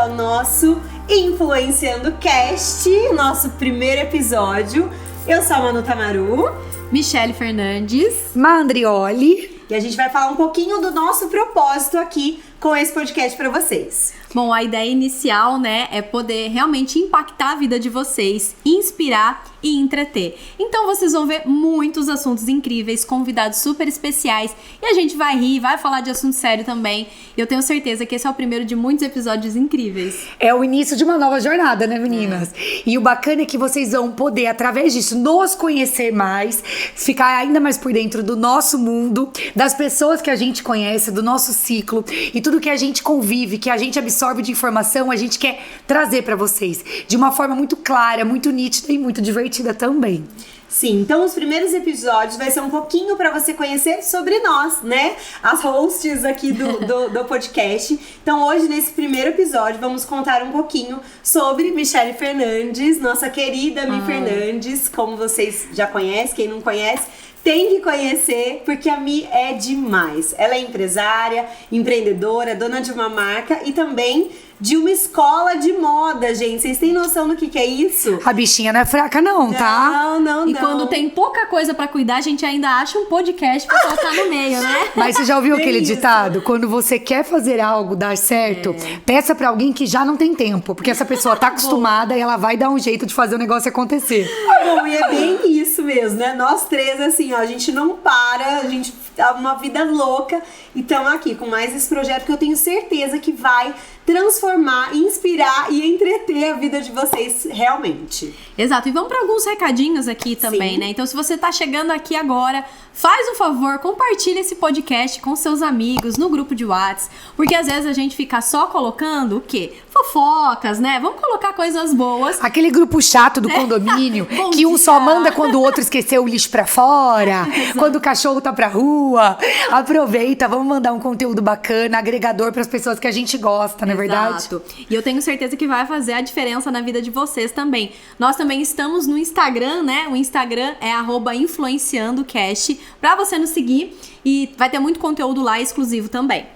ao nosso Influenciando Cast, nosso primeiro episódio. Eu sou a Manu Tamaru, Michele Fernandes, Mandrioli. E a gente vai falar um pouquinho do nosso propósito aqui com esse podcast para vocês. Bom, a ideia inicial, né, é poder realmente impactar a vida de vocês, inspirar e entreter. Então vocês vão ver muitos assuntos incríveis, convidados super especiais, e a gente vai rir, vai falar de assunto sério também. E eu tenho certeza que esse é o primeiro de muitos episódios incríveis. É o início de uma nova jornada, né, meninas? E o bacana é que vocês vão poder, através disso, nos conhecer mais, ficar ainda mais por dentro do nosso mundo, das pessoas que a gente conhece, do nosso ciclo, e tudo que a gente convive, que a gente absorve de informação, a gente quer trazer pra vocês de uma forma muito clara, muito nítida e muito divertida também. Sim, então os primeiros episódios vai ser um pouquinho pra você conhecer sobre nós, né? As hosts aqui do podcast. Então hoje, nesse primeiro episódio, vamos contar um pouquinho sobre Michele Fernandes, nossa querida Mi Fernandes, como vocês já conhecem, quem não conhece, tem que conhecer, porque a Mi é demais. Ela é empresária, empreendedora, dona de uma marca e também de uma escola de moda, gente. Vocês têm noção do que é isso? A bichinha não é fraca não, tá? Não. E quando tem pouca coisa pra cuidar, a gente ainda acha um podcast pra colocar no meio, né? Mas você já ouviu aquele isso. ditado? Quando você quer fazer algo dar certo, peça pra alguém que já não tem tempo. Porque essa pessoa tá acostumada e ela vai dar um jeito de fazer o negócio acontecer. Bom, e é bem isso mesmo, né? Nós três, assim, ó, a gente não para, a gente tá uma vida louca e estamos aqui com mais esse projeto que eu tenho certeza que vai transformar, inspirar e entreter a vida de vocês realmente. Exato, e vamos para alguns recadinhos aqui também, Sim. né? Então, se você tá chegando aqui agora, faz um favor, compartilha esse podcast com seus amigos no grupo de WhatsApp, porque às vezes a gente fica só colocando o quê? Fofocas, né? Vamos colocar coisas boas. Aquele grupo chato do condomínio, Bom que um dia. só manda quando o outro esqueceu o lixo pra fora, quando o cachorro tá pra rua. Aproveita, vamos mandar um conteúdo bacana, agregador pras pessoas que a gente gosta, não é verdade? Exato. E eu tenho certeza que vai fazer a diferença na vida de vocês também. Nós também estamos no Instagram, né? O Instagram é @influenciandocast, pra você nos seguir, e vai ter muito conteúdo lá exclusivo também.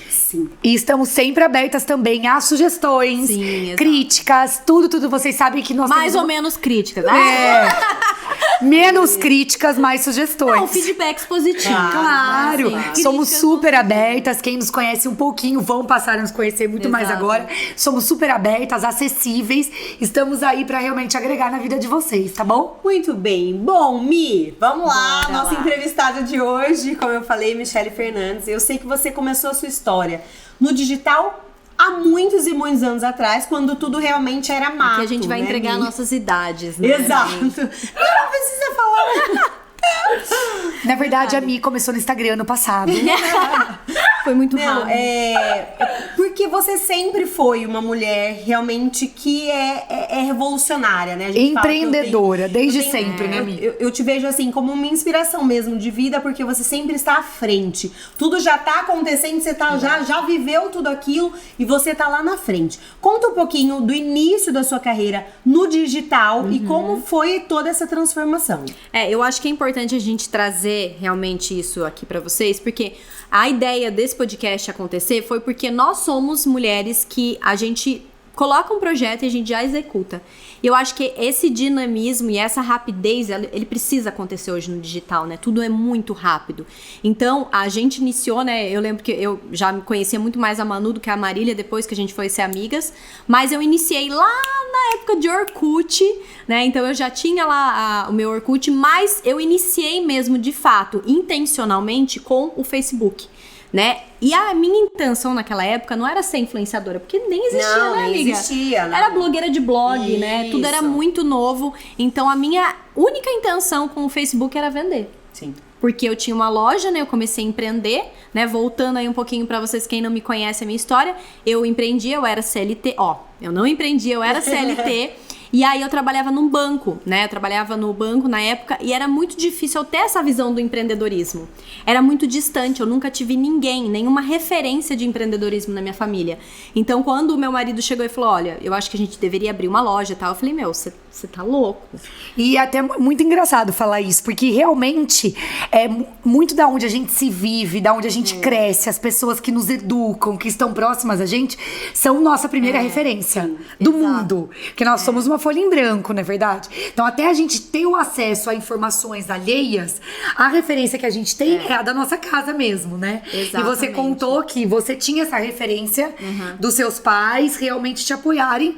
Sim. E estamos sempre abertas também a sugestões, Sim, exato. críticas, tudo. Vocês sabem que nós Mais temos ou menos críticas, né? menos críticas, mais sugestões. Não, feedbacks positivos. Claro, Sim, somos críticas super não- abertas. Quem nos conhece um pouquinho vão passar a nos conhecer muito mais Exato. agora. Somos super abertas, acessíveis. Estamos aí pra realmente agregar na vida de vocês, tá bom? Muito bem. Bom, Mi, vamos lá. Bora Nossa lá. entrevistada de hoje, como eu falei, Michele Fernandes. Eu sei que você começou a sua história no digital há muitos e muitos anos atrás, quando tudo realmente era mato. Que a gente vai né, entregar Mi? nossas idades, né? Exato. Não precisa falar. Na verdade, a Mi começou no Instagram ano passado. Foi muito Não, rápido. porque você sempre foi uma mulher realmente que é revolucionária, né? A gente fala que eu Empreendedora, desde eu tenho- sempre, né, Mi? Eu te vejo assim como uma inspiração mesmo de vida, porque você sempre está à frente. Tudo já tá acontecendo, você tá, já viveu tudo aquilo e você tá lá na frente. Conta um pouquinho do início da sua carreira no digital e como foi toda essa transformação. Eu acho que é importante a gente trazer realmente isso aqui pra vocês, porque a ideia desse podcast acontecer foi porque nós somos mulheres que a gente coloca um projeto e a gente já executa. E eu acho que esse dinamismo e essa rapidez, ele precisa acontecer hoje no digital, né? Tudo é muito rápido. Então, a gente iniciou, né? Eu lembro que eu já conhecia muito mais a Manu do que a Marília depois que a gente foi ser amigas. Mas eu iniciei lá na época de Orkut, né? Então, eu já tinha lá o meu Orkut, mas eu iniciei mesmo, de fato, intencionalmente com o Facebook, né? E a minha intenção naquela época não era ser influenciadora, porque nem existia, Não, né, nem amiga? existia, não. Era blogueira de blog, né? Tudo era Isso. muito novo. Então, a minha única intenção com o Facebook era vender. Sim. Porque eu tinha uma loja, né? Eu comecei a empreender, né? Voltando aí um pouquinho pra vocês, quem não me conhece a minha história. Eu empreendi, eu era CLT. Eu não empreendi, eu era CLT. E aí eu trabalhava num banco, né? Eu trabalhava no banco na época e era muito difícil eu ter essa visão do empreendedorismo. Era muito distante, eu nunca tive nenhuma referência de empreendedorismo na minha família. Então, quando o meu marido chegou e falou, olha, eu acho que a gente deveria abrir uma loja e tal, eu falei, meu, você tá louco? E até muito engraçado falar isso, porque realmente é muito da onde a gente se vive, da onde a gente cresce, as pessoas que nos educam, que estão próximas a gente, são nossa primeira referência do mundo. Porque nós somos uma folha em branco, não é verdade? Então, até a gente ter o acesso a informações alheias, a referência que a gente tem é a da nossa casa mesmo, né? Exatamente. E você contou que você tinha essa referência dos seus pais realmente te apoiarem.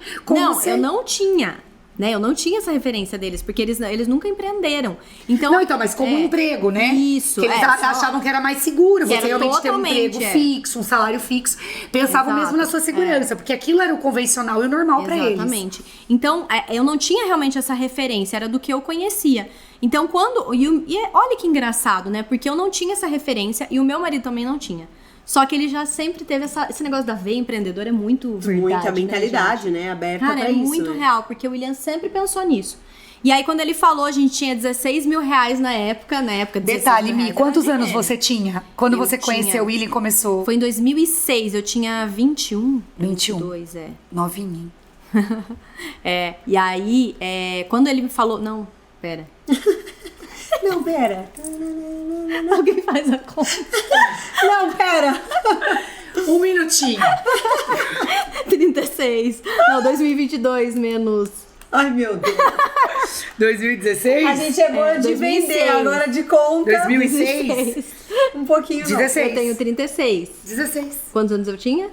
Eu não tinha. Né? Eu não tinha essa referência deles, porque eles nunca empreenderam. Então, mas como um emprego, né? Isso. Que eles achavam que era mais seguro você realmente ter um emprego é. fixo, um salário fixo. Pensavam mesmo na sua segurança, porque aquilo era o convencional e o normal pra eles. Exatamente. Então, eu não tinha realmente essa referência, era do que eu conhecia. Então, olha que engraçado, né? Porque eu não tinha essa referência e o meu marido também não tinha. Só que ele já sempre teve esse negócio da veia empreendedora, é muito verdade. Muita mentalidade, né? Aberta Cara, pra é isso. muito né? real, porque o William sempre pensou nisso. E aí, quando ele falou, a gente tinha 16 mil reais na época. Detalhe, Mi, quantos anos você tinha? Quando Eu você conheceu o William e começou? Foi em 2006, eu tinha 21. 22, Novinho. E aí, quando ele me falou... Não, pera. Não, pera. Alguém faz a conta. Não, pera. Um minutinho. 36. Não, 2022 menos... Ai, meu Deus. 2016? A gente é boa de 2006. vender, agora de conta. 2006? Um pouquinho não. 16. Eu tenho 36. 16. Quantos anos eu tinha?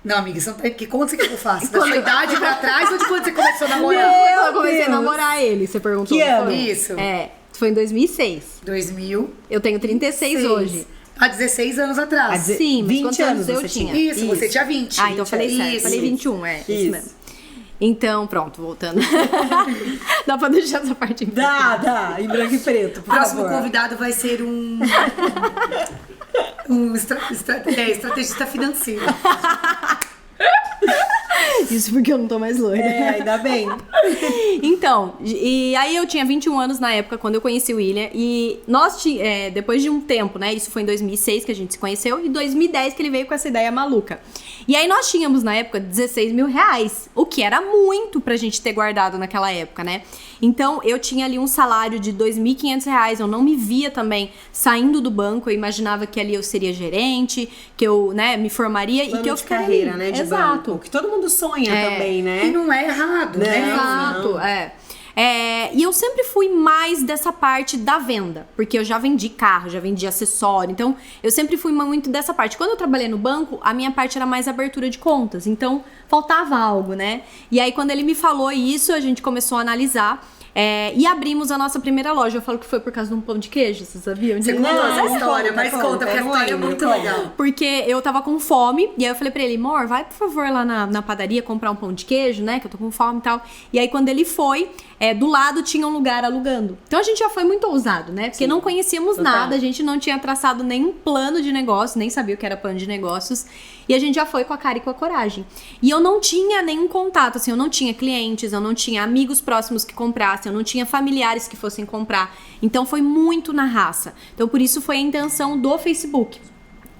Não, amiga, que conta você quer que eu faça? Da sua idade pra trás ou de quando você começou a namorar? Meu Eu comecei a Deus. namorar ele, você perguntou. Que não ano? foi? Isso. Foi em 2006. 2000. Eu tenho 36 hoje. Há 16 anos atrás. Sim, mas 20 quantos anos eu você tinha? Isso, você tinha 20. Ah, então eu falei certo. Isso. Falei 21, isso Isso. mesmo. Então, pronto, voltando. Dá pra deixar essa parte em branco. Dá, em branco e preto, O por próximo favor. convidado vai ser um estrategista financeiro. Isso porque eu não tô mais loira. Ainda bem. Então, e aí eu tinha 21 anos na época, quando eu conheci o William, e nós, depois de um tempo, né, isso foi em 2006 que a gente se conheceu, e em 2010 que ele veio com essa ideia maluca. E aí nós tínhamos, na época, 16 mil reais, o que era muito pra gente ter guardado naquela época, né? Então, eu tinha ali um salário de 2.500 reais, eu não me via também saindo do banco, eu imaginava que ali eu seria gerente, que eu, né, me formaria Plano e que eu de ficaria carreira, ali. né, de Exato. banco, que todo mundo sonha também, né? E não é errado, né? Exato, e eu sempre fui mais dessa parte da venda, porque eu já vendi carro, já vendi acessório, então eu sempre fui muito dessa parte. Quando eu trabalhei no banco, a minha parte era mais abertura de contas, então faltava algo, né? E aí quando ele me falou isso, a gente começou a analisar. E abrimos a nossa primeira loja. Eu falo que foi por causa de um pão de queijo, vocês sabiam? Você contou Não, essa história, conta, mas conta, porque a eu não história é lembro, muito conta. legal. Porque eu tava com fome, e aí eu falei pra ele, amor, vai por favor lá na padaria comprar um pão de queijo, né, que eu tô com fome e tal. E aí quando ele foi, do lado tinha um lugar alugando. Então a gente já foi muito ousado, né, porque não conhecíamos nada, a gente não tinha traçado nenhum plano de negócio, nem sabia o que era plano de negócios. E a gente já foi com a cara e com a coragem. E eu não tinha nenhum contato, assim, eu não tinha clientes, eu não tinha amigos próximos que comprassem, eu não tinha familiares que fossem comprar. Então foi muito na raça. Então por isso foi a intenção do Facebook.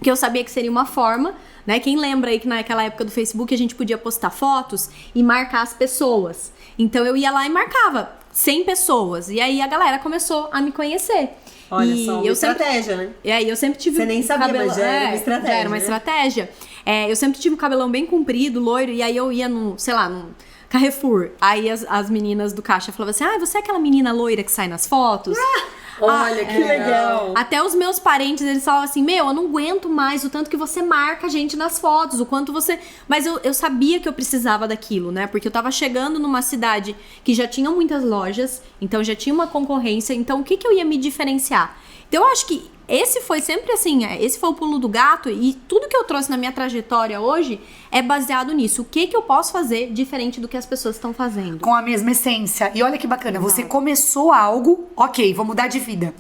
Que eu sabia que seria uma forma, né? Quem lembra aí que naquela época do Facebook a gente podia postar fotos e marcar as pessoas. Então eu ia lá e marcava 100 pessoas. E aí a galera começou a me conhecer. Olha e só, uma estratégia, né? E aí eu sempre tive Você nem sabia, cabelo... mas já era uma estratégia, Já era uma né? estratégia. Eu sempre tive o cabelão bem comprido, loiro, e aí eu ia num Carrefour. Aí as meninas do caixa falavam assim, você é aquela menina loira que sai nas fotos? Olha que legal. Até os meus parentes, eles falavam assim, eu não aguento mais o tanto que você marca a gente nas fotos, o quanto você... Mas eu sabia que eu precisava daquilo, né? Porque eu tava chegando numa cidade que já tinha muitas lojas, então já tinha uma concorrência, então o que eu ia me diferenciar? Então eu acho que esse foi sempre assim, esse foi o pulo do gato, e tudo que eu trouxe na minha trajetória hoje é baseado nisso. O que eu posso fazer diferente do que as pessoas estão fazendo? Com a mesma essência. E olha que bacana, você começou algo, ok, vou mudar de vida.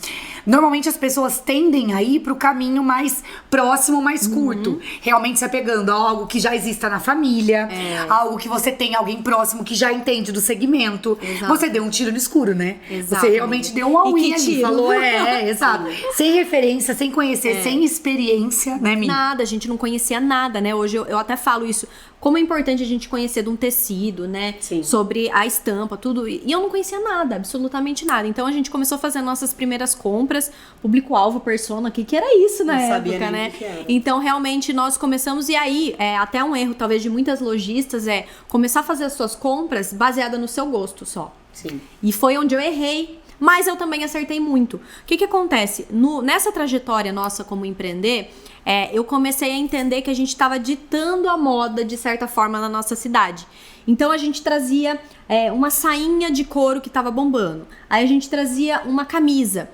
Normalmente as pessoas tendem a ir pro caminho mais próximo, mais curto. Realmente se apegando a algo que já exista na família, algo que você tem alguém próximo que já entende do segmento. Exato. Você deu um tiro no escuro, né? Exato. Você realmente deu um all-in ali, falou, exato. Sem referência, sem conhecer, sem experiência, né, Mi? Nada, a gente não conhecia nada, né? Hoje eu até falo isso. Como é importante a gente conhecer de um tecido, né? Sim. Sobre a estampa, tudo. E eu não conhecia nada, absolutamente nada. Então a gente começou a fazer nossas primeiras compras, público-alvo, persona, que era isso na época, né? Que era. Então realmente nós começamos, e aí, até um erro talvez de muitas lojistas é começar a fazer as suas compras baseada no seu gosto só. Sim. E foi onde eu errei. Mas eu também acertei muito. O que acontece? Nessa trajetória nossa como empreender, eu comecei a entender que a gente estava ditando a moda, de certa forma, na nossa cidade. Então a gente trazia uma sainha de couro que estava bombando. Aí a gente trazia uma camisa.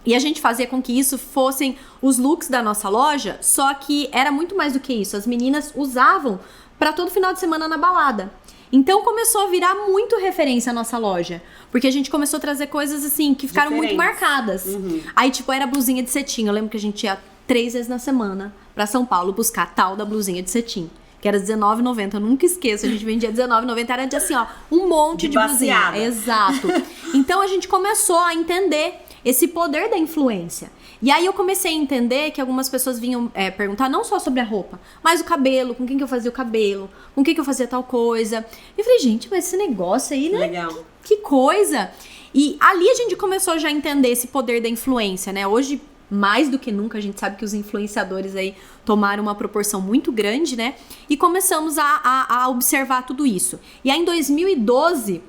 E a gente fazia com que isso fossem os looks da nossa loja, só que era muito mais do que isso. As meninas usavam para todo final de semana na balada. Então começou a virar muito referência a nossa loja. Porque a gente começou a trazer coisas assim que ficaram muito marcadas. Aí, tipo, era blusinha de cetim. Eu lembro que a gente ia 3 vezes na semana pra São Paulo buscar a tal da blusinha de cetim. Que era R$19,90. Eu nunca esqueço. A gente vendia R$19,90. Era de assim, ó, um monte de blusinha. Exato. Então a gente começou a entender esse poder da influência. E aí eu comecei a entender que algumas pessoas vinham perguntar não só sobre a roupa, mas o cabelo, com quem que eu fazia o cabelo, com quem que eu fazia tal coisa. E eu falei, gente, mas esse negócio aí, né? Legal. Que coisa! E ali a gente começou já a entender esse poder da influência, né? Hoje, mais do que nunca, a gente sabe que os influenciadores aí tomaram uma proporção muito grande, né? E começamos a observar tudo isso. E aí em 2012...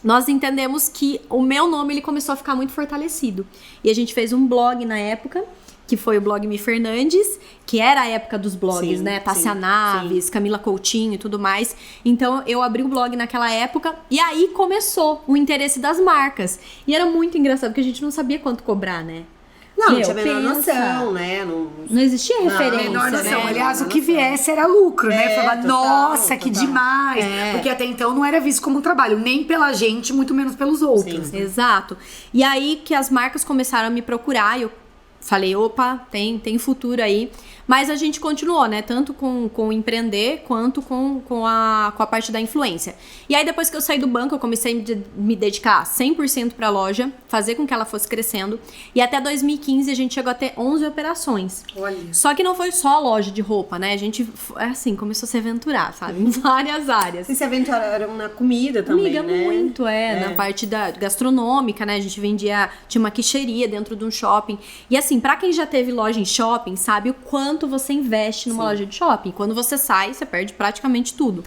nós entendemos que o meu nome ele começou a ficar muito fortalecido. E a gente fez um blog na época, que foi o blog Mi Fernandes, que era a época dos blogs, sim, né? Tássia Naves, Camila Coutinho e tudo mais. Então, eu abri o blog naquela época e aí começou o interesse das marcas. E era muito engraçado, porque a gente não sabia quanto cobrar, né? Não tinha a menor noção, né? Não existia referência, Menor noção. né? Aliás, o que viesse era lucro, né? Falava, total, nossa, que total. demais. Porque até então não era visto como um trabalho, nem pela gente, muito menos pelos outros. Sim. Exato. E aí que as marcas começaram a me procurar e eu falei, opa, tem futuro aí. Mas a gente continuou, né? Tanto com o empreender, quanto com a parte da influência. E aí, depois que eu saí do banco, eu comecei a me dedicar 100% pra loja, fazer com que ela fosse crescendo. E até 2015, a gente chegou a ter 11 operações. Olha. Só que não foi só a loja de roupa, né? A gente, assim, começou a se aventurar, sabe? Em várias áreas. Vocês se aventuraram na comida também, Amiga, né? muito, na parte da gastronômica, né? A gente tinha uma quicheria dentro de um shopping. E assim, pra quem já teve loja em shopping, sabe o quanto você investe numa loja de shopping. Quando você sai, você perde praticamente tudo.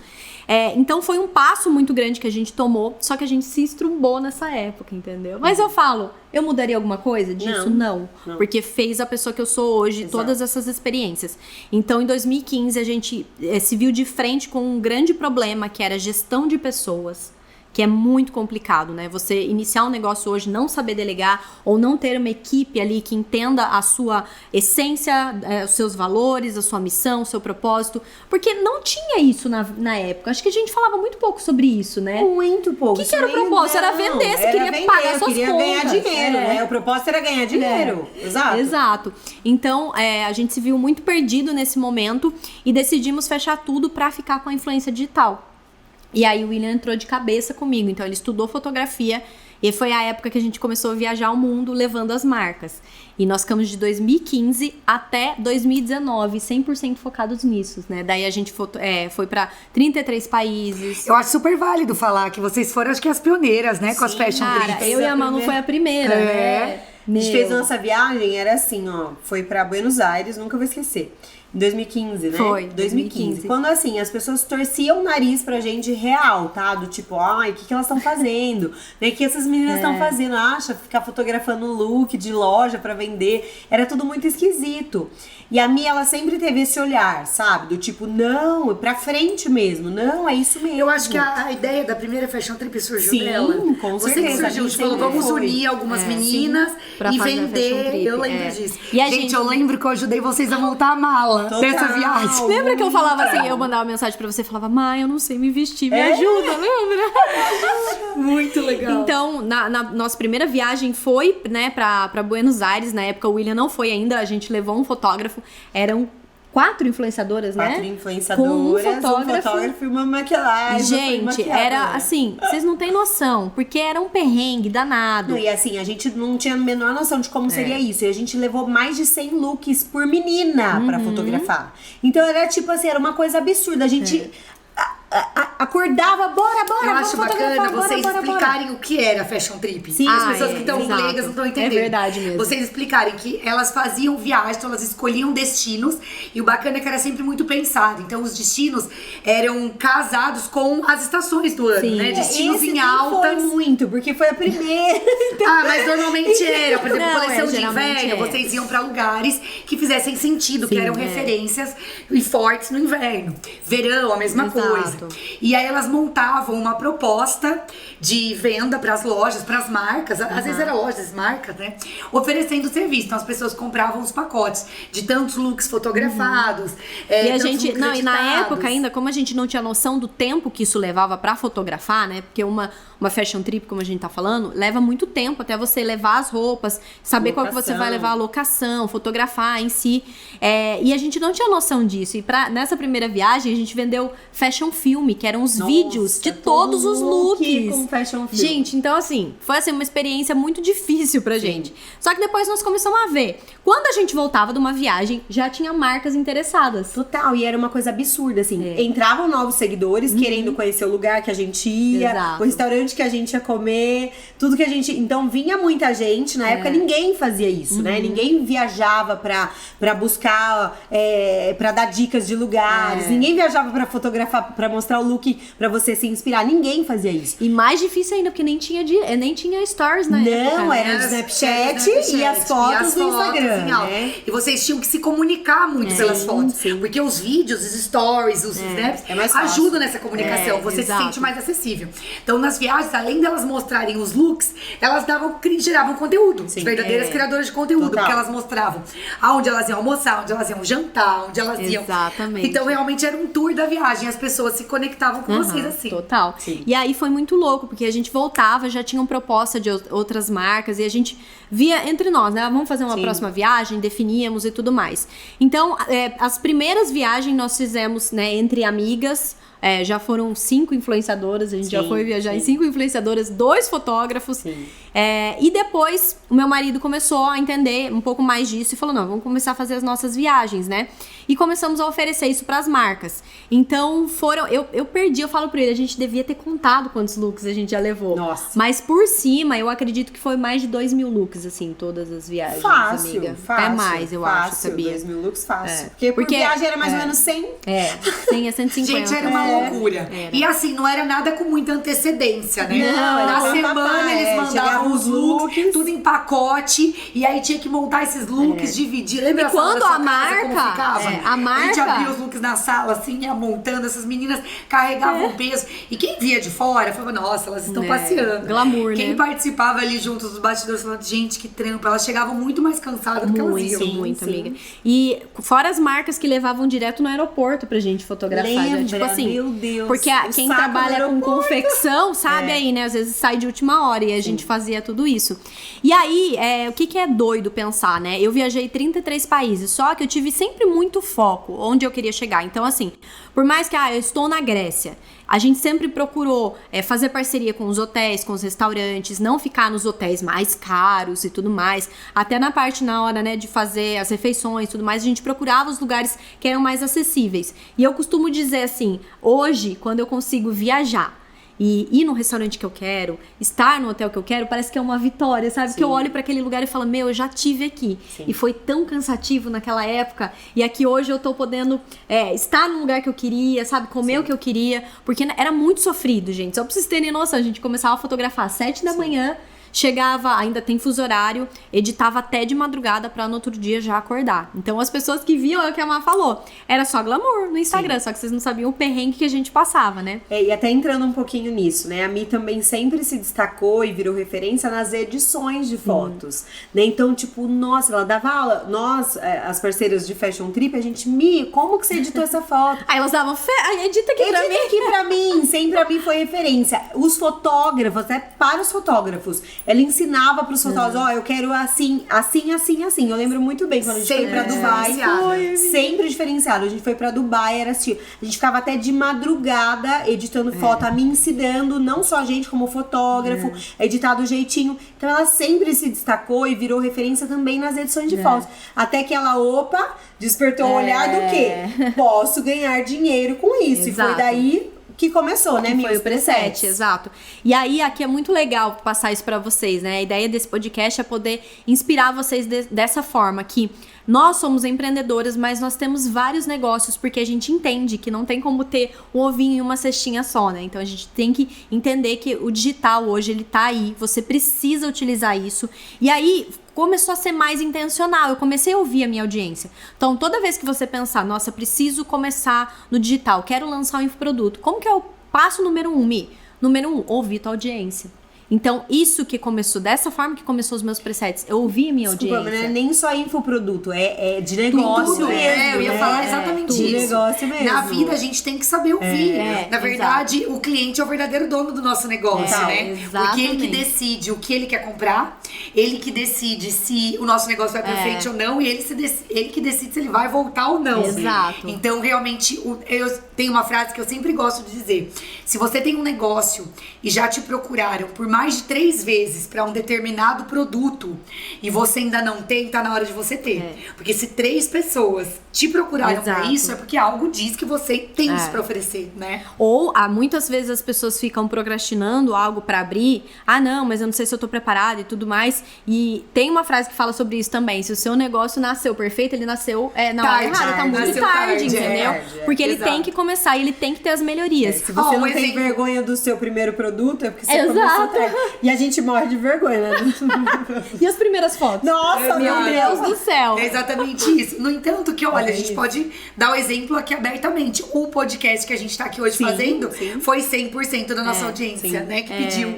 Então foi um passo muito grande que a gente tomou, só que a gente se estrumbou nessa época, entendeu? Mas eu falo, eu mudaria alguma coisa disso? Não. Porque fez a pessoa que eu sou hoje, Exato. todas essas experiências. Então, em 2015, a gente se viu de frente com um grande problema, que era a gestão de pessoas. Que é muito complicado, né? Você iniciar um negócio hoje, não saber delegar ou não ter uma equipe ali que entenda a sua essência, os seus valores, a sua missão, o seu propósito. Porque não tinha isso na época. Acho que a gente falava muito pouco sobre isso, né? Muito pouco. O que era o propósito? Era vender, você queria pagar suas queria contas. ganhar dinheiro, né? O propósito era ganhar dinheiro. Exato. Exato. Então, a gente se viu muito perdido nesse momento e decidimos fechar tudo pra ficar com a influência digital. E aí o William entrou de cabeça comigo, então ele estudou fotografia e foi a época que a gente começou a viajar o mundo levando as marcas. E nós ficamos de 2015 até 2019, 100% focados nisso, né? Daí a gente foi pra 33 países. Eu acho super válido falar que vocês foram, acho que as pioneiras, né? Com as fashion Cara, trips. eu e a Manu foi a primeira, né? A gente fez nossa viagem, era assim, ó. Foi pra Buenos Aires, nunca vou esquecer. Em 2015, né? Foi, 2015. Quando, assim, as pessoas torciam o nariz pra gente real, tá? Do tipo, ai, o que elas estão fazendo? Né? O que essas meninas estão fazendo? Acha, ficar fotografando look de loja pra vender. Era tudo muito esquisito. E a Mia, ela sempre teve esse olhar, sabe? Do tipo, não, pra frente mesmo. Não, é isso mesmo. Eu acho que a ideia da primeira Fashion Trip surgiu Sim, dela. com Você certeza, que surgiu, a gente falou, sempre vamos foi. unir algumas meninas pra e fazer a Fashion vender. Trip. Eu lembro disso. E a gente, eu lembro que eu ajudei vocês a montar a mala dessa viagem. Lembra que eu falava assim, eu mandava mensagem pra você e falava, Mai, eu não sei me vestir, me ajuda, lembra? Muito legal. Então, na nossa primeira viagem foi, né, pra Buenos Aires. Na época o William não foi ainda, a gente levou um fotógrafo. Eram 4 influenciadoras, né? 4 influenciadoras, com um fotógrafo e uma maquiagem. Gente, era assim, vocês não têm noção, porque era um perrengue danado. Não, e assim, a gente não tinha a menor noção de como seria isso. E a gente levou mais de 100 looks por menina pra fotografar. Então era tipo assim, era uma coisa absurda. A gente acordava, bora, Eu vamos acho fotografar, bacana bora, vocês bora. explicarem o que era Fashion Trip. Sim. As pessoas que estão exato. leigas não estão entendendo. É verdade mesmo. Vocês explicarem que elas faziam viagens, então elas escolhiam destinos. E o bacana é que era sempre muito pensado. Então os destinos eram casados com as estações do ano, Sim. né? Destinos Esse em nem altas. foi muito, porque foi a primeira. Mas normalmente era. Por exemplo, Não, coleção de geralmente inverno, vocês iam pra lugares que fizessem sentido, que Sim, eram referências e fortes no inverno. Verão, a mesma Exato. coisa. E aí elas montavam uma proposta de venda pras lojas, pras marcas, às vezes era lojas, marcas, né? Oferecendo serviço. Então as pessoas compravam os pacotes de tantos looks fotografados. E a tantos gente, looks não, e na editados. época ainda, como a gente não tinha noção do tempo que isso levava pra fotografar, né? Porque uma fashion trip, como a gente tá falando, leva muito tempo até você levar as roupas, saber qual que você vai levar a locação, fotografar em si. E a gente não tinha noção disso. E nessa primeira viagem, a gente vendeu fashion film, que eram os vídeos de todos os looks. Com fashion film. Gente, então assim, foi assim, uma experiência muito difícil pra gente. Só que depois nós começamos a ver. Quando a gente voltava de uma viagem, já tinha marcas interessadas. Total, e era uma coisa absurda, assim. Entravam novos seguidores querendo conhecer o lugar que a gente ia, Exato. o restaurante que a gente ia comer, tudo que a gente. Então vinha muita gente. Na época ninguém fazia isso, né? Ninguém viajava pra buscar, pra dar dicas de lugares. Ninguém viajava pra fotografar, pra mostrar o look pra você se inspirar. Ninguém fazia isso. E mais difícil ainda, porque nem tinha stories na época. Não, né? era o Snapchat e as fotos do Instagram, né? E vocês tinham que se comunicar muito pelas fotos. sim. Porque os vídeos, os stories, os snaps é mais fácil. ajudam nessa comunicação. Você exato. se sente mais acessível. Então, nas viagens, além delas mostrarem os looks, elas geravam conteúdo. Sim. Verdadeiras criadoras de conteúdo. Total. Porque elas mostravam aonde elas iam almoçar, onde elas iam jantar, onde elas iam. Exatamente. Então, realmente era um tour da viagem. As pessoas se conectavam com vocês assim. Total. Sim. E aí foi muito louco, porque a gente voltava, já tinham proposta de outras marcas, e a gente via entre nós, né? Vamos fazer uma próxima viagem, definíamos e tudo mais. Então, as primeiras viagens nós fizemos, né, entre amigas. Já foram 5 influenciadoras, a gente já foi viajar em 5 influenciadoras, 2 fotógrafos. Sim. E depois o meu marido começou a entender um pouco mais disso e falou: não, vamos começar a fazer as nossas viagens, né? E começamos a oferecer isso pras marcas. Então eu falo pra ele, a gente devia ter contado quantos looks a gente já levou. Nossa. Mas por cima, eu acredito que foi mais de 2.000 looks, assim, todas as viagens, Fácil, amiga. fácil. Até mais, eu acho, fácil, sabia? 2.000 looks fácil. É. Porque viagem era mais ou menos 100. 100 a 150. Gente, era uma loucura. Era. E assim, não era nada com muita antecedência, né? Não, era Na papo semana papai, eles mandavam chegavam os os looks, looks. tudo em pacote. E aí tinha que montar esses looks, dividir. Lembra E a sala quando da sua a casa, como marca- ficava? a A gente marca- abria os looks na sala, assim, ia montando. Essas meninas carregavam peso. E quem via de fora falava, nossa, elas estão passeando. Glamour, Quem né? participava ali junto dos bastidores falando, gente, que trampo. Elas chegavam muito mais cansadas do que elas iam. Muito, sim. amiga. E fora as marcas que levavam direto no aeroporto pra gente fotografar. Lembra? Já, tipo assim, Meu Deus. porque O quem saco trabalha do com aeroporto. confecção sabe aí, né? Às vezes sai de última hora e a gente fazia tudo isso. E aí, o que é doido pensar, né? Eu viajei 33 países, só que eu tive sempre muito foco onde eu queria chegar. Então, assim, por mais que eu estou na Grécia, a gente sempre procurou fazer parceria com os hotéis, com os restaurantes, não ficar nos hotéis mais caros e tudo mais. Até na parte na hora, né, de fazer as refeições e tudo mais, a gente procurava os lugares que eram mais acessíveis. E eu costumo dizer assim, hoje, quando eu consigo viajar e ir no restaurante que eu quero, estar no hotel que eu quero, parece que é uma vitória, sabe? Que eu olho pra aquele lugar e falo, meu, eu já tive aqui. Sim. E foi tão cansativo naquela época. E aqui hoje eu tô podendo estar no lugar que eu queria, sabe? Comer o que eu queria. Porque era muito sofrido, gente. Só pra vocês terem noção, a gente começava a fotografar às 7 da manhã, chegava, ainda tem fuso horário, editava até de madrugada pra no outro dia já acordar. Então as pessoas que viam, é o que a Má falou, era só glamour no Instagram, só que vocês não sabiam o perrengue que a gente passava, né? E até entrando um pouquinho nisso, né? A Mi também sempre se destacou e virou referência nas edições de fotos, né? Então, tipo, nossa, ela dava aula. Nós, as parceiras de Fashion Trip, a gente, Mi, como que você editou essa foto? Aí elas davam, edita aqui pra mim. Edita aqui pra mim, sempre a Mi foi referência. Os fotógrafos, até para os fotógrafos, ela ensinava pros fotógrafos, ó, eu quero assim, assim, assim, assim. Eu lembro muito bem quando a gente foi pra Dubai. Sempre diferenciado. A gente foi pra Dubai, era assim, a gente ficava até de madrugada editando foto, a Mi ensinando, não só a gente como fotógrafo, editar do jeitinho. Então ela sempre se destacou e virou referência também nas edições de fotos. Até que ela, despertou o olhar do quê? Posso ganhar dinheiro com isso. Exato. E foi daí que começou, né, Foi o preset, exato. E aí, aqui é muito legal passar isso pra vocês, né? A ideia desse podcast é poder inspirar vocês dessa forma, que nós somos empreendedoras, mas nós temos vários negócios, porque a gente entende que não tem como ter um ovinho e uma cestinha só, né? Então a gente tem que entender que o digital hoje, ele tá aí, você precisa utilizar isso. E aí, começou a ser mais intencional, eu comecei a ouvir a minha audiência. Então, toda vez que você pensar, nossa, preciso começar no digital, quero lançar um infoproduto, como que é o passo número 1, Mi? Número 1, ouvir tua audiência. Então, isso que começou, dessa forma que começou os meus presets, eu ouvi a minha audiência. Mas não é nem só infoproduto, é de negócio tudo, mesmo, eu ia falar exatamente isso. De negócio mesmo. Na vida, a gente tem que saber ouvir. Na verdade, o cliente é o verdadeiro dono do nosso negócio, né? Exatamente. Porque ele que decide o que ele quer comprar, ele que decide se o nosso negócio vai pra frente ou não, e ele que decide se ele vai voltar ou não. Exato. Então, realmente, eu tenho uma frase que eu sempre gosto de dizer. Se você tem um negócio e já te procuraram por mais de 3 vezes para um determinado produto e você ainda não tem, tá na hora de você ter. Porque se 3 pessoas te procuraram pra isso, é porque algo diz que você tem isso pra oferecer, né? Ou, muitas vezes as pessoas ficam procrastinando algo pra abrir. Ah, não, mas eu não sei se eu tô preparada e tudo mais. E tem uma frase que fala sobre isso também. Se o seu negócio nasceu perfeito, ele nasceu na hora errada, tá muito tarde, entendeu? Porque ele tem que começar e ele tem que ter as melhorias. Se você não tem vergonha do seu primeiro produto, é porque você começou tarde. E a gente morre de vergonha, né? E as primeiras fotos? Nossa, meu Deus do céu! É exatamente isso. No entanto, que olha, a gente pode dar o exemplo aqui abertamente. O podcast que a gente tá aqui hoje fazendo foi 100% da nossa audiência, né? Que pediu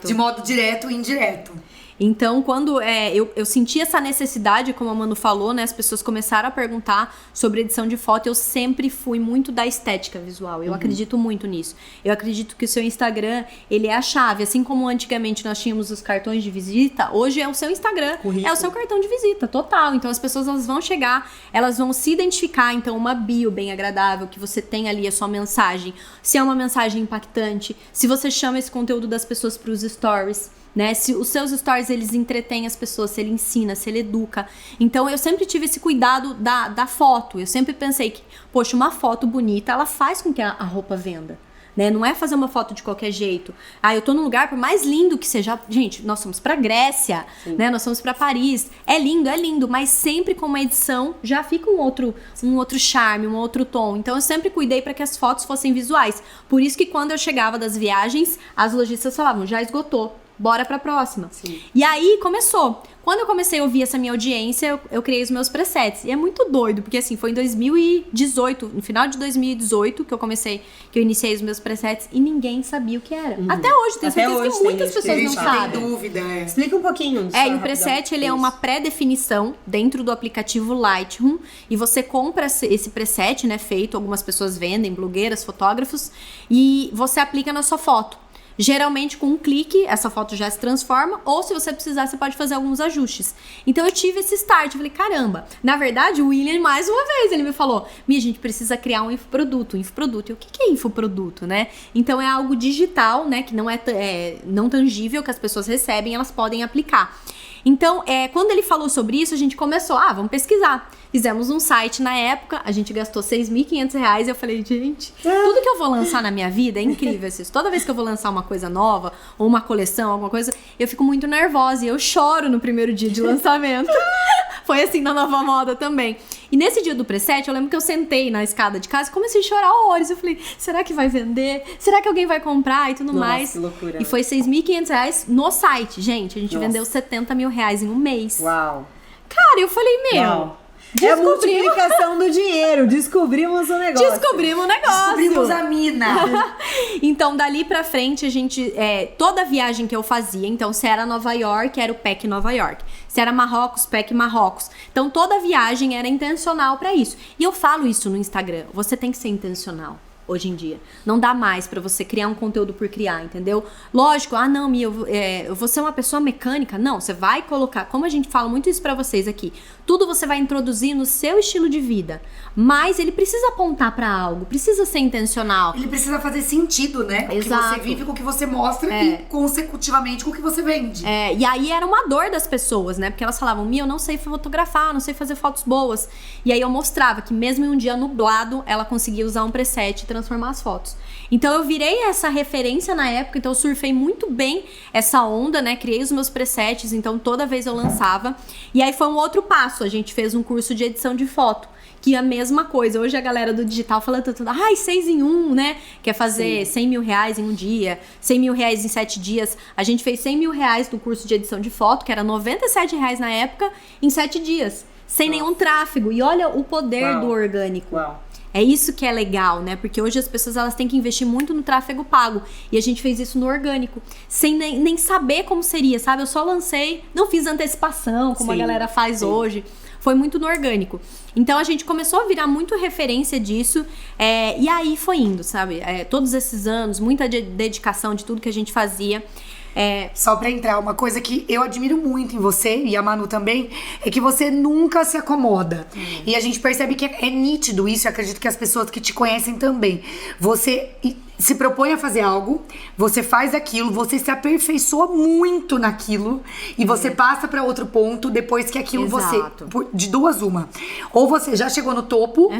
de modo direto e indireto. Então, quando eu senti essa necessidade, como a Manu falou, né? As pessoas começaram a perguntar sobre edição de foto. Eu sempre fui muito da estética visual. Eu acredito muito nisso. Eu acredito que o seu Instagram, ele é a chave. Assim como antigamente nós tínhamos os cartões de visita, hoje é o seu Instagram. É o seu cartão de visita, total. Então, as pessoas elas vão chegar, elas vão se identificar. Então, uma bio bem agradável, que você tem ali a sua mensagem. Se é uma mensagem impactante, se você chama esse conteúdo das pessoas para os stories, né? Se os seus stories, eles entretêm as pessoas, se ele ensina, se ele educa. Então, eu sempre tive esse cuidado da foto. Eu sempre pensei que, poxa, uma foto bonita, ela faz com que a roupa venda. Né? Não é fazer uma foto de qualquer jeito. Eu tô num lugar, por mais lindo que seja... Gente, nós fomos pra Grécia, né? Nós fomos pra Paris. É lindo, mas sempre com uma edição já fica um outro charme, um outro tom. Então, eu sempre cuidei para que as fotos fossem visuais. Por isso que quando eu chegava das viagens, as lojistas falavam, já esgotou. Bora pra próxima. E aí começou. Quando eu comecei a ouvir essa minha audiência, eu criei os meus presets. E é muito doido, porque assim, foi em 2018, no final de 2018, que eu iniciei os meus presets e ninguém sabia o que era. Até hoje, tenho certeza que muitas pessoas não sabem. Tem dúvida. Explica um pouquinho. E o preset, ele é uma pré-definição dentro do aplicativo Lightroom. E você compra esse preset, né, feito, algumas pessoas vendem, blogueiras, fotógrafos, e você aplica na sua foto. Geralmente, com um clique, essa foto já se transforma, ou se você precisar, você pode fazer alguns ajustes. Então, eu tive esse start, eu falei, caramba. Na verdade, o William, mais uma vez, ele me falou, Mia, a gente precisa criar um infoproduto. E o que é infoproduto, né? Então, é algo digital, né, que não é não tangível, que as pessoas recebem, elas podem aplicar. Então, quando ele falou sobre isso, a gente começou, vamos pesquisar. Fizemos um site na época, a gente gastou R$6.500 e eu falei, gente, tudo que eu vou lançar na minha vida é incrível. Assim, toda vez que eu vou lançar uma coisa nova, ou uma coleção, alguma coisa, eu fico muito nervosa e eu choro no primeiro dia de lançamento. Foi assim na Nova Moda também. E nesse dia do preset, eu lembro que eu sentei na escada de casa e comecei a chorar horrores. Eu falei, será que vai vender? Será que alguém vai comprar? E tudo mais. Que loucura. E foi R$6.500 no site. Gente, a gente vendeu R$70 mil em um mês. Uau. Cara, eu falei, meu... Uau. É a multiplicação do dinheiro. Descobrimos o negócio. Descobrimos o negócio. Descobrimos a mina. Então, dali pra frente, a gente... toda viagem que eu fazia... Então, se era Nova York, era o PEC Nova York. Se era Marrocos, PEC Marrocos. Então, toda viagem era intencional pra isso. E eu falo isso no Instagram. Você tem que ser intencional. Hoje em dia. Não dá mais pra você criar um conteúdo por criar, entendeu? Lógico, não, Mia, eu vou ser uma pessoa mecânica. Não, você vai colocar, como a gente fala muito isso pra vocês aqui, tudo você vai introduzir no seu estilo de vida. Mas ele precisa apontar pra algo, precisa ser intencional. Ele precisa fazer sentido, né? Com o que você vive, com o que você mostra e consecutivamente com o que você vende. E aí era uma dor das pessoas, né? Porque elas falavam, Mia, eu não sei fotografar, não sei fazer fotos boas. E aí eu mostrava que mesmo em um dia nublado, ela conseguia usar um preset e transformar as fotos. Então eu virei essa referência na época, então eu surfei muito bem essa onda, né? Criei os meus presets, então toda vez eu lançava. E aí foi um outro passo, a gente fez um curso de edição de foto, que é a mesma coisa. Hoje a galera do digital fala tudo, 6 em 1, né? Quer fazer R$100 mil em um dia, R$100 mil em 7 dias. A gente fez R$100 mil no curso de edição de foto, que era R$97 na época, em 7 dias. Sem nenhum tráfego. E olha o poder do orgânico. Uau. É isso que é legal, né? Porque hoje as pessoas elas têm que investir muito no tráfego pago. E a gente fez isso no orgânico. Sem nem saber como seria, sabe? Eu só lancei, não fiz antecipação, como a galera faz hoje. Foi muito no orgânico. Então a gente começou a virar muito referência disso. E aí foi indo, sabe? Todos esses anos, muita dedicação de tudo que a gente fazia. Só pra entrar, uma coisa que eu admiro muito em você, e a Manu também, é que você nunca se acomoda. E a gente percebe que é nítido isso, e acredito que as pessoas que te conhecem também. Você se propõe a fazer algo, você faz aquilo, você se aperfeiçoa muito naquilo, e você passa pra outro ponto depois que aquilo de duas uma. Ou você já chegou no topo,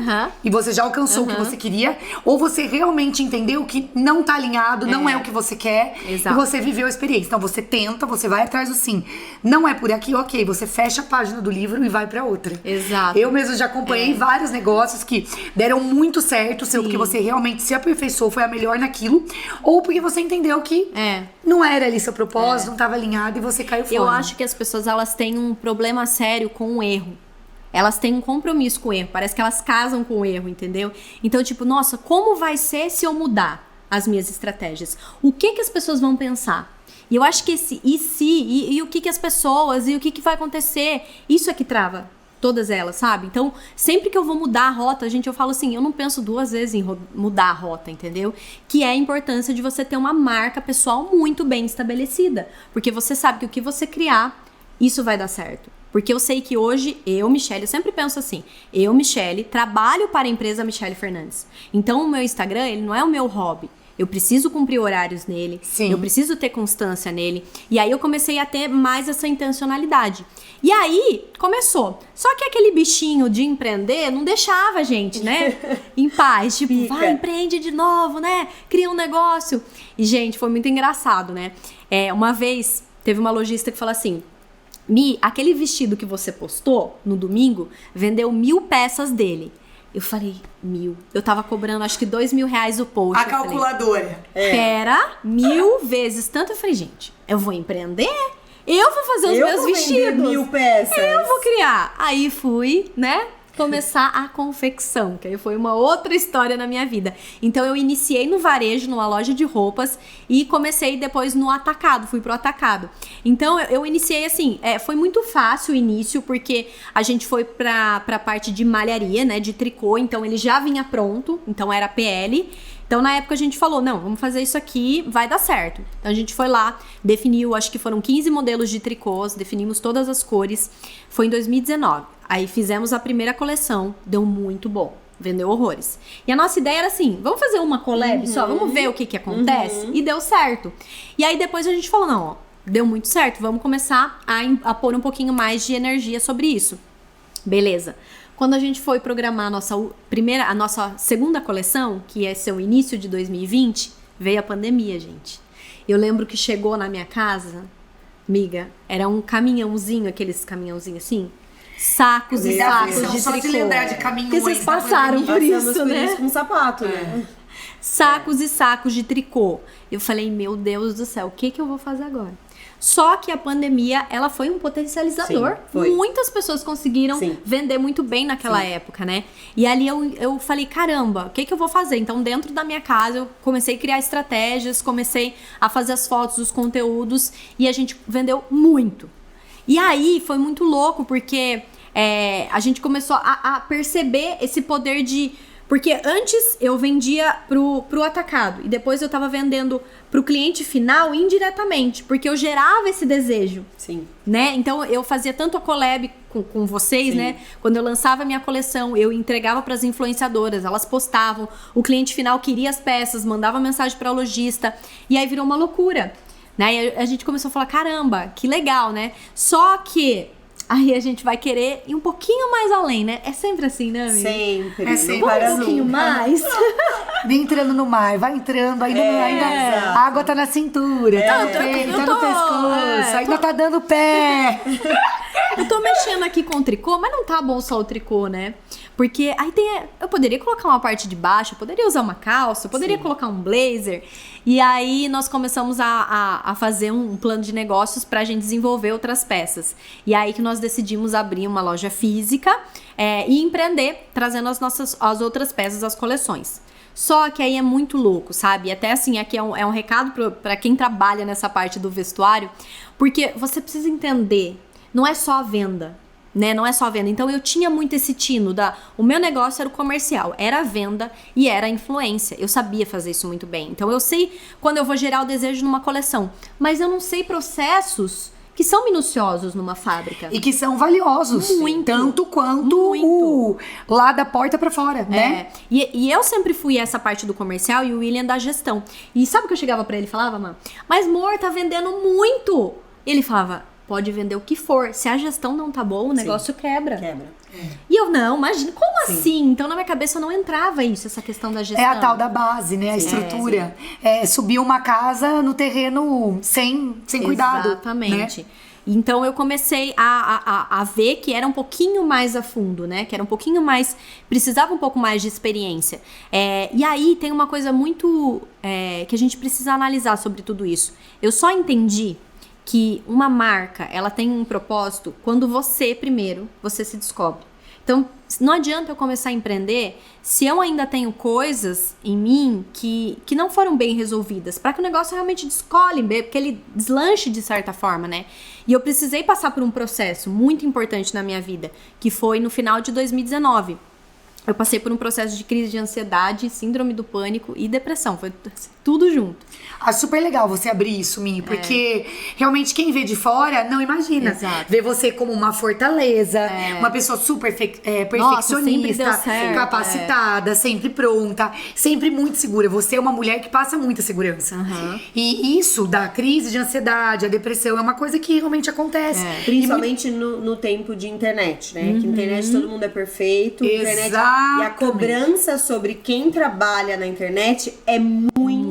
e você já alcançou o que você queria, ou você realmente entendeu que não tá alinhado, não é o que você quer, e você viveu a experiência. Então você tenta, você vai atrás do sim. Não é por aqui, ok, você fecha a página do livro e vai pra outra. Exato. Eu mesmo já acompanhei vários negócios que deram muito certo, porque você realmente se aperfeiçoou, foi a melhor naquilo, ou porque você entendeu que não era ali seu propósito, não estava alinhado e você caiu fora. Eu acho que as pessoas elas têm um problema sério com o erro. Elas têm um compromisso com o erro. Parece que elas casam com o erro, entendeu? Então, tipo, nossa, como vai ser se eu mudar as minhas estratégias? O que as pessoas vão pensar? E eu acho que esse e o que as pessoas, e o que vai acontecer, isso é que trava todas elas, sabe? Então, sempre que eu vou mudar a rota, eu falo assim, eu não penso 2 vezes em mudar a rota, entendeu? Que é a importância de você ter uma marca pessoal muito bem estabelecida. Porque você sabe que o que você criar, isso vai dar certo. Porque eu sei que hoje, eu, Michelle, eu sempre penso assim, eu, Michelle, trabalho para a empresa Michelle Fernandes. Então, o meu Instagram, ele não é o meu hobby. Eu preciso cumprir horários nele, eu preciso ter constância nele. E aí eu comecei a ter mais essa intencionalidade. E aí, começou. Só que aquele bichinho de empreender não deixava a gente, né? Em paz. Tipo, vai, empreende de novo, né? Cria um negócio. E, gente, foi muito engraçado, né? Uma vez, teve uma lojista que falou assim, Mi, aquele vestido que você postou no domingo, vendeu 1000 peças dele. Eu falei, 1000. Eu tava cobrando acho que R$2.000 o post. A calculadora. Pera, 1000 vezes tanto. Eu falei, gente, eu vou empreender? Eu vou fazer os meus vestidos. 1000 peças. Eu vou criar. Aí fui, né? Começar a confecção, que aí foi uma outra história na minha vida. Então eu iniciei no varejo, numa loja de roupas, e comecei depois no atacado, fui pro atacado. Então eu iniciei assim, foi muito fácil o início, porque a gente foi pra parte de malharia, né, de tricô, então ele já vinha pronto, então era PL. Então, na época, a gente falou, não, vamos fazer isso aqui, vai dar certo. Então, a gente foi lá, definiu, acho que foram 15 modelos de tricôs, definimos todas as cores. Foi em 2019. Aí, fizemos a primeira coleção, deu muito bom. Vendeu horrores. E a nossa ideia era assim, vamos fazer uma collab só, vamos ver o que acontece? E deu certo. E aí, depois, a gente falou, não, ó, deu muito certo, vamos começar a pôr um pouquinho mais de energia sobre isso. Beleza. Quando a gente foi programar a nossa segunda coleção, que ia ser o início de 2020, veio a pandemia, gente. Eu lembro que chegou na minha casa, amiga, era um caminhãozinho, aqueles caminhãozinhos assim, sacos e sacos de só tricô. de lembrar de caminhões. Porque vocês passaram por isso, né? Isso com sapato, né? Sacos e sacos de tricô. Eu falei, meu Deus do céu, o que eu vou fazer agora? Só que a pandemia, ela foi um potencializador. Sim, foi. Muitas pessoas conseguiram vender muito bem naquela época, né? E ali eu falei, caramba, o que eu vou fazer? Então, dentro da minha casa, eu comecei a criar estratégias, comecei a fazer as fotos, os conteúdos, e a gente vendeu muito. E aí, foi muito louco, porque a gente começou a perceber esse poder de... Porque antes eu vendia pro atacado e depois eu tava vendendo pro cliente final indiretamente, porque eu gerava esse desejo. Sim. Né? Então eu fazia tanto a collab com vocês, né? Quando eu lançava a minha coleção, eu entregava pras influenciadoras, elas postavam, o cliente final queria as peças, mandava mensagem pra lojista e aí virou uma loucura, né? E a gente começou a falar, caramba, que legal, né? Só que aí a gente vai querer ir um pouquinho mais além, né? É sempre assim, né, amiga? Sempre. É sempre. Vamos um pouquinho mais? Vem entrando no mar, vai entrando, ainda a água tá na cintura, tá no peito, tá no pescoço, ainda tá dando pé. Eu tô mexendo aqui com o tricô, mas não tá bom só o tricô, né? Porque aí eu poderia colocar uma parte de baixo, eu poderia usar uma calça, eu poderia colocar um blazer. E aí nós começamos a fazer um plano de negócios pra gente desenvolver outras peças. E aí que nós decidimos abrir uma loja física e empreender, trazendo as outras peças, as coleções. Só que aí é muito louco, sabe? Até assim, aqui é um recado pra quem trabalha nessa parte do vestuário, porque você precisa entender, não é só a venda, né? Não é só a venda. Então eu tinha muito esse tino o meu negócio era o comercial, era a venda e era a influência. Eu sabia fazer isso muito bem. Então eu sei quando eu vou gerar o desejo numa coleção, mas eu não sei processos que são minuciosos numa fábrica. E que são valiosos. Muito. Tanto quanto o lá da porta pra fora, né? E eu sempre fui essa parte do comercial e o William da gestão. E sabe o que eu chegava pra ele e falava, mano? Mas, amor, tá vendendo muito. Ele falava, pode vender o que for. Se a gestão não tá boa, o negócio quebra. E eu, não, imagina, como assim? Então, na minha cabeça não entrava isso, essa questão da gestão. É a tal da base, né? A estrutura. Subir uma casa no terreno sem cuidado. Exatamente. Né? Então, eu comecei a ver que era um pouquinho mais a fundo, né? Que era um pouquinho mais... Precisava um pouco mais de experiência. E aí, tem uma coisa muito... que a gente precisa analisar sobre tudo isso. Eu só entendi que uma marca, ela tem um propósito quando você se descobre. Então, não adianta eu começar a empreender se eu ainda tenho coisas em mim que não foram bem resolvidas, para que o negócio realmente descole, porque ele deslanche de certa forma, né? E eu precisei passar por um processo muito importante na minha vida, que foi no final de 2019. Eu passei por um processo de crise de ansiedade, síndrome do pânico e depressão. Foi tudo junto. Super legal você abrir isso, Mi, porque realmente quem vê de fora não imagina. Exato. Vê você como uma fortaleza, uma pessoa super perfeccionista, certo, capacitada, sempre pronta, sempre muito segura. Você é uma mulher que passa muita segurança. E isso da crise de ansiedade, a depressão, é uma coisa que realmente acontece. Principalmente no tempo de internet, né? Que internet todo mundo é perfeito. Internet, e a cobrança sobre quem trabalha na internet é muito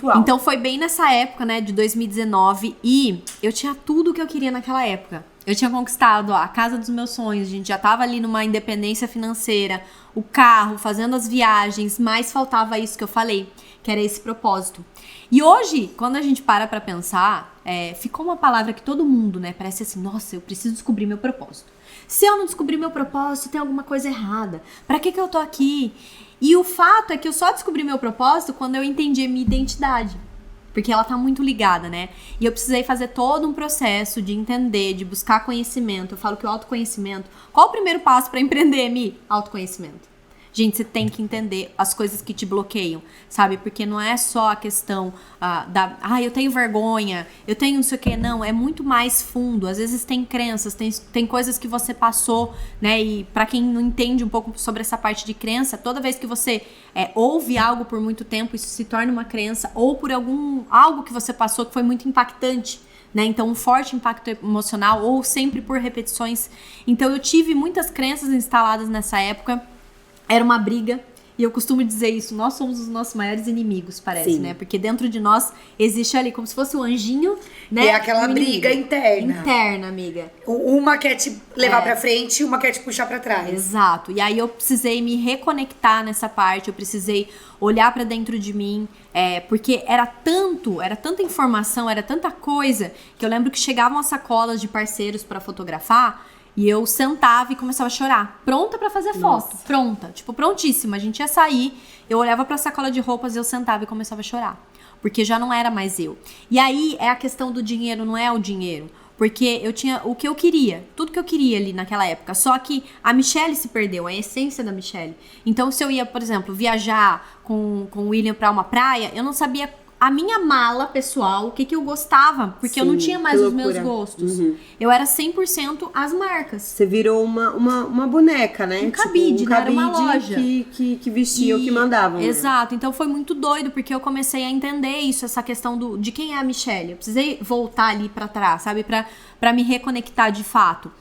alta. Então foi bem nessa época, né, de 2019, e eu tinha tudo que eu queria naquela época. Eu tinha conquistado a casa dos meus sonhos, a gente já tava ali numa independência financeira, o carro, fazendo as viagens, mas faltava isso que eu falei, que era esse propósito. E hoje, quando a gente para pra pensar, ficou uma palavra que todo mundo, né, parece assim, nossa, eu preciso descobrir meu propósito. Se eu não descobrir meu propósito, tem alguma coisa errada. Pra que eu tô aqui? E o fato é que eu só descobri meu propósito quando eu entendi a minha identidade. Porque ela tá muito ligada, né? E eu precisei fazer todo um processo de entender, de buscar conhecimento. Eu falo que o autoconhecimento... Qual o primeiro passo pra empreender, Mi? Autoconhecimento. Gente, você tem que entender as coisas que te bloqueiam, sabe? Porque não é só a questão eu tenho vergonha, eu tenho não sei o que, não. É muito mais fundo. Às vezes tem crenças, tem coisas que você passou, né? E pra quem não entende um pouco sobre essa parte de crença, toda vez que você ouve algo por muito tempo, isso se torna uma crença, ou por algo que você passou que foi muito impactante, né? Então, um forte impacto emocional, ou sempre por repetições. Então, eu tive muitas crenças instaladas nessa época. Era uma briga. E eu costumo dizer isso, nós somos os nossos maiores inimigos, parece, Sim. né? Porque dentro de nós existe ali como se fosse o anjinho, né? É aquela e o inimigo. briga interna. Interna, amiga. Uma quer te levar pra frente e uma quer te puxar pra trás. Exato. E aí eu precisei me reconectar nessa parte, eu precisei olhar pra dentro de mim, porque era tanta informação, era tanta coisa, que eu lembro que chegavam as sacolas de parceiros pra fotografar, e eu sentava e começava a chorar, pronta pra fazer foto, pronta, tipo, prontíssima. A gente ia sair, eu olhava pra sacola de roupas e eu sentava e começava a chorar, porque já não era mais eu. E aí é a questão do dinheiro, não é o dinheiro, porque eu tinha o que eu queria, tudo que eu queria ali naquela época, só que a Michelle se perdeu, a essência da Michelle. Então se eu ia, por exemplo, viajar com o William pra uma praia, eu não sabia a minha mala pessoal, o que eu gostava, porque eu não tinha mais os meus gostos. Eu era 100% as marcas. Você virou uma boneca, né? Um cabide, tipo, né? Era uma loja. Que vestia o que mandavam. Exato. Então foi muito doido, porque eu comecei a entender isso, essa questão de quem é a Michelle. Eu precisei voltar ali pra trás, sabe? Pra me reconectar de fato.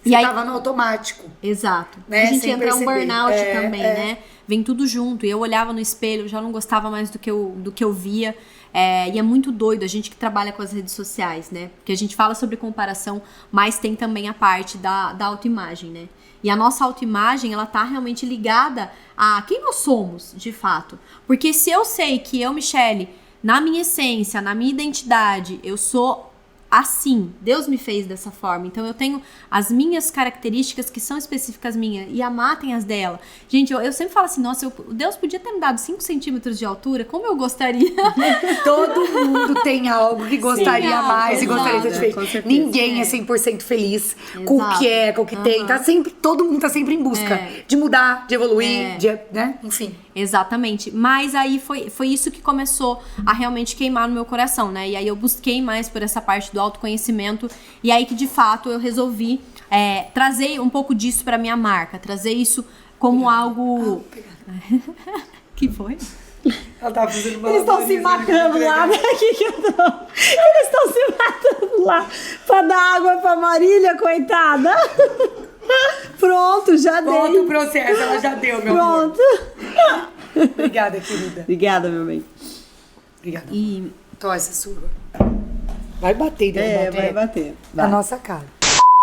Você tava no automático. Exato. Né? A gente Sem entra em um perceber. burnout também, né? Vem tudo junto. E eu olhava no espelho, já não gostava mais do que eu via. E é muito doido a gente que trabalha com as redes sociais, né? Porque a gente fala sobre comparação, mas tem também a parte da autoimagem, né? E a nossa autoimagem, ela tá realmente ligada a quem nós somos, de fato. Porque se eu sei que eu, Michelle, na minha essência, na minha identidade, eu sou assim, Deus me fez dessa forma, então eu tenho as minhas características que são específicas minhas, e a Má tem as dela. Gente, eu sempre falo assim, nossa, Deus podia ter me dado 5 centímetros de altura, como eu gostaria. Todo mundo tem algo que gostaria algo, mais e gostaria de ter com feito. certeza. Ninguém é 100% feliz com o que é, com o que tem. Todo mundo tá sempre em busca de mudar, de evoluir, né? Enfim. Exatamente, mas aí foi isso que começou a realmente queimar no meu coração, né? E aí eu busquei mais por essa parte do autoconhecimento, e aí que de fato eu resolvi trazer um pouco disso pra minha marca, trazer isso como algo... Que foi? Ela tava fazendo uma Eles estão se matando lá, né? Eles estão se matando lá pra dar água pra Marília, coitada. Pronto, já dei. Conta o processo, ela já deu, meu amor. Pronto. Obrigada, querida. Obrigada, meu bem. Obrigada. E Tô essa surra. Vai bater, Vai bater. na nossa cara.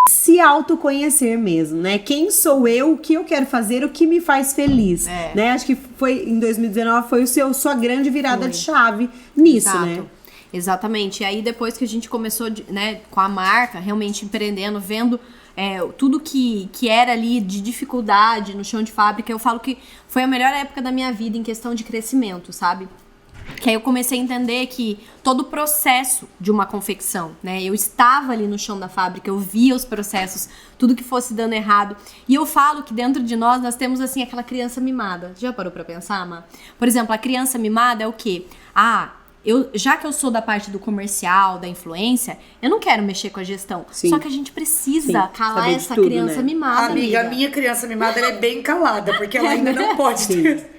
Se autoconhecer mesmo, né? Quem sou eu, o que eu quero fazer, o que me faz feliz, né? Acho que foi em 2019 foi sua grande virada de chave nisso, Exato. né? Exatamente. E aí depois que a gente começou, né, com a marca, realmente empreendendo, vendo tudo que era ali de dificuldade no chão de fábrica, eu falo que foi a melhor época da minha vida em questão de crescimento, sabe? Que aí eu comecei a entender que todo o processo de uma confecção, né? Eu estava ali no chão da fábrica, eu via os processos, tudo que fosse dando errado. E eu falo que dentro de nós temos, assim, aquela criança mimada. Já parou pra pensar, Má? Por exemplo, a criança mimada é o quê? Já que eu sou da parte do comercial, da influência, eu não quero mexer com a gestão. Sim. Só que a gente precisa calar saber de essa tudo, criança né? mimada, Amiga, a minha criança mimada ela é bem calada, porque ela ainda não pode ter.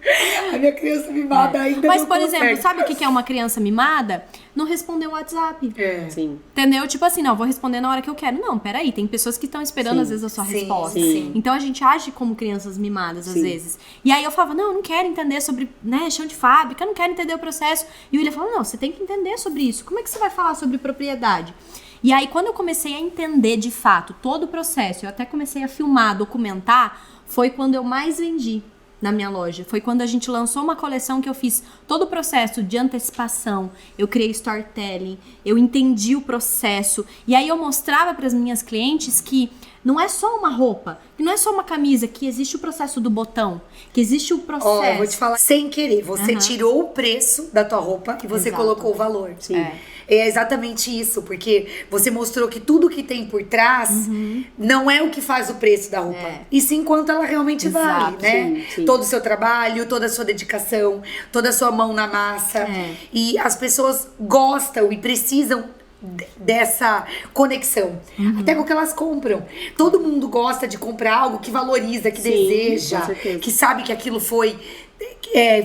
A minha criança mimada ainda Mas, não por consegue. exemplo, sabe o que é uma criança mimada? Não responder o WhatsApp. Sim. Entendeu? Tipo assim, não, vou responder na hora que eu quero. Não, peraí, tem pessoas que estão esperando às vezes a sua resposta. sim. Então a gente age como crianças mimadas às vezes. E aí eu falava, não, eu não quero entender sobre, né, chão de fábrica, eu não quero entender o processo. E o William falava, não, você tem que entender sobre isso. Como é que você vai falar sobre propriedade? E aí quando eu comecei a entender de fato todo o processo, eu até comecei a filmar, documentar, foi quando eu mais vendi na minha loja. Foi quando a gente lançou uma coleção que eu fiz todo o processo de antecipação, eu criei storytelling, eu entendi o processo, e aí eu mostrava para as minhas clientes que não é só uma roupa, que não é só uma camisa, que existe o processo do botão, que existe o processo. Ó, eu vou te falar, sem querer, você tirou o preço da tua roupa e você colocou o valor. Sim. É exatamente isso, porque você mostrou que tudo que tem por trás não é o que faz o preço da roupa, e sim quanto ela realmente vale, né? Sim. Todo o seu trabalho, toda a sua dedicação, toda a sua mão na massa. E as pessoas gostam e precisam dessa conexão, até com o que elas compram. Todo mundo gosta de comprar algo que valoriza, que deseja, com certeza. que sabe que aquilo foi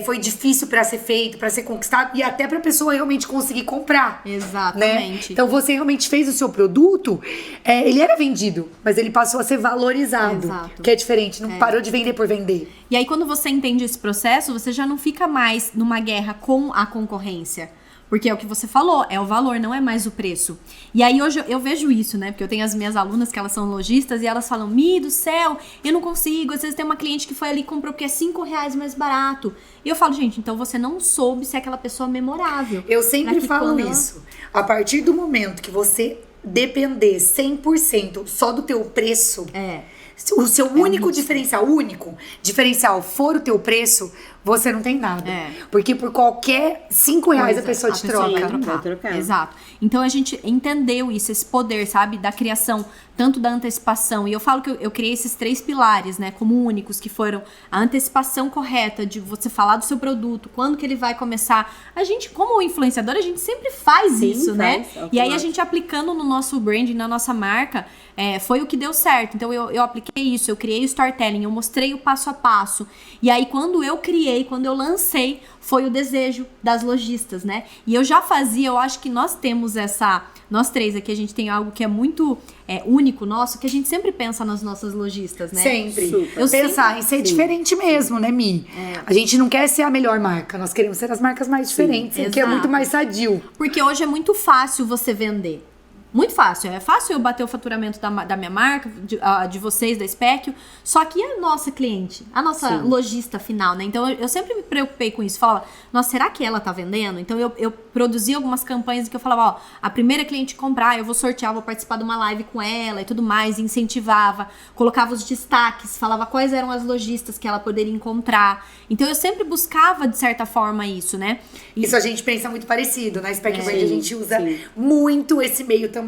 foi difícil pra ser feito, pra ser conquistado e até pra pessoa realmente conseguir comprar. Exatamente. Né? Então você realmente fez o seu produto, ele era vendido, mas ele passou a ser valorizado. Exato. Que é diferente, não parou de vender por vender. E aí, quando você entende esse processo, você já não fica mais numa guerra com a concorrência. Porque é o que você falou, é o valor, não é mais o preço. E aí hoje eu vejo isso, né? Porque eu tenho as minhas alunas que elas são lojistas e elas falam, Mi do céu, eu não consigo. Às vezes tem uma cliente que foi ali e comprou porque é R$5 mais barato. E eu falo, gente, então você não soube ser aquela pessoa memorável. Eu sempre falo isso. A partir do momento que você depender 100% só do teu preço, o seu único diferencial for o teu preço, você não tem nada. Porque por qualquer R$5 a pessoa te troca. Vai trocar. Exato. Então a gente entendeu isso, esse poder, sabe, da criação, tanto da antecipação. E eu falo que eu criei esses 3 pilares, né, como únicos, que foram a antecipação correta de você falar do seu produto, quando que ele vai começar. A gente, como influenciador, a gente sempre faz isso, né? E aí a gente aplicando no nosso branding, na nossa marca, foi o que deu certo. Então eu apliquei isso, eu criei o storytelling, eu mostrei o passo a passo. E aí quando eu criei, quando eu lancei, foi o desejo das lojistas, né? E eu já fazia, eu acho que nós temos nós 3 aqui, a gente tem algo que é muito único nosso, que a gente sempre pensa nas nossas lojistas, né? Sempre. Super. Pensar em ser diferente mesmo, né, Mi? A gente não quer ser a melhor marca, nós queremos ser as marcas mais diferentes, o que é exato. muito mais sadio. Porque hoje é muito fácil você vender. Muito fácil. É fácil eu bater o faturamento da minha marca, de vocês, da Specchio. Só que a nossa cliente, a nossa lojista final, né? Então eu sempre me preocupei com isso. Falava, nossa, será que ela tá vendendo? Então eu produzi algumas campanhas que eu falava, ó, a primeira cliente comprar, eu vou sortear, vou participar de uma live com ela e tudo mais, incentivava, colocava os destaques, falava quais eram as lojistas que ela poderia encontrar. Então eu sempre buscava, de certa forma, isso, né? Isso a gente pensa muito parecido. Na Specchio Brand a gente usa muito esse meio também.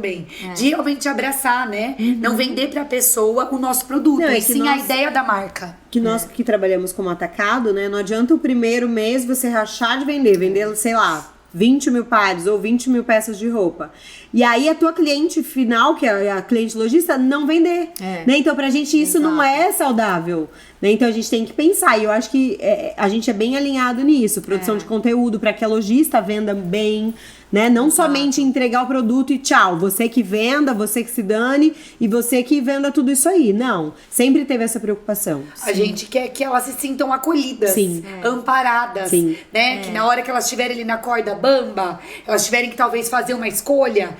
De realmente abraçar, né? Não vender pra pessoa o nosso produto, Não, e sim a ideia da marca. Que nós que trabalhamos como atacado, né? Não adianta o primeiro mês você rachar de vender, sei lá, 20 mil pares ou 20 mil peças de roupa. E aí a tua cliente final, que é a cliente lojista, não vender. Né? Então pra gente isso não é saudável. Né? Então a gente tem que pensar. E eu acho que a gente é bem alinhado nisso. Produção de conteúdo para que a lojista venda bem. Né? Não somente entregar o produto e tchau, você que venda, você que se dane e você que venda tudo isso aí. Não, sempre teve essa preocupação. A gente quer que elas se sintam acolhidas, amparadas, né? Que na hora que elas estiverem ali na corda bamba, elas tiverem que talvez fazer uma escolha,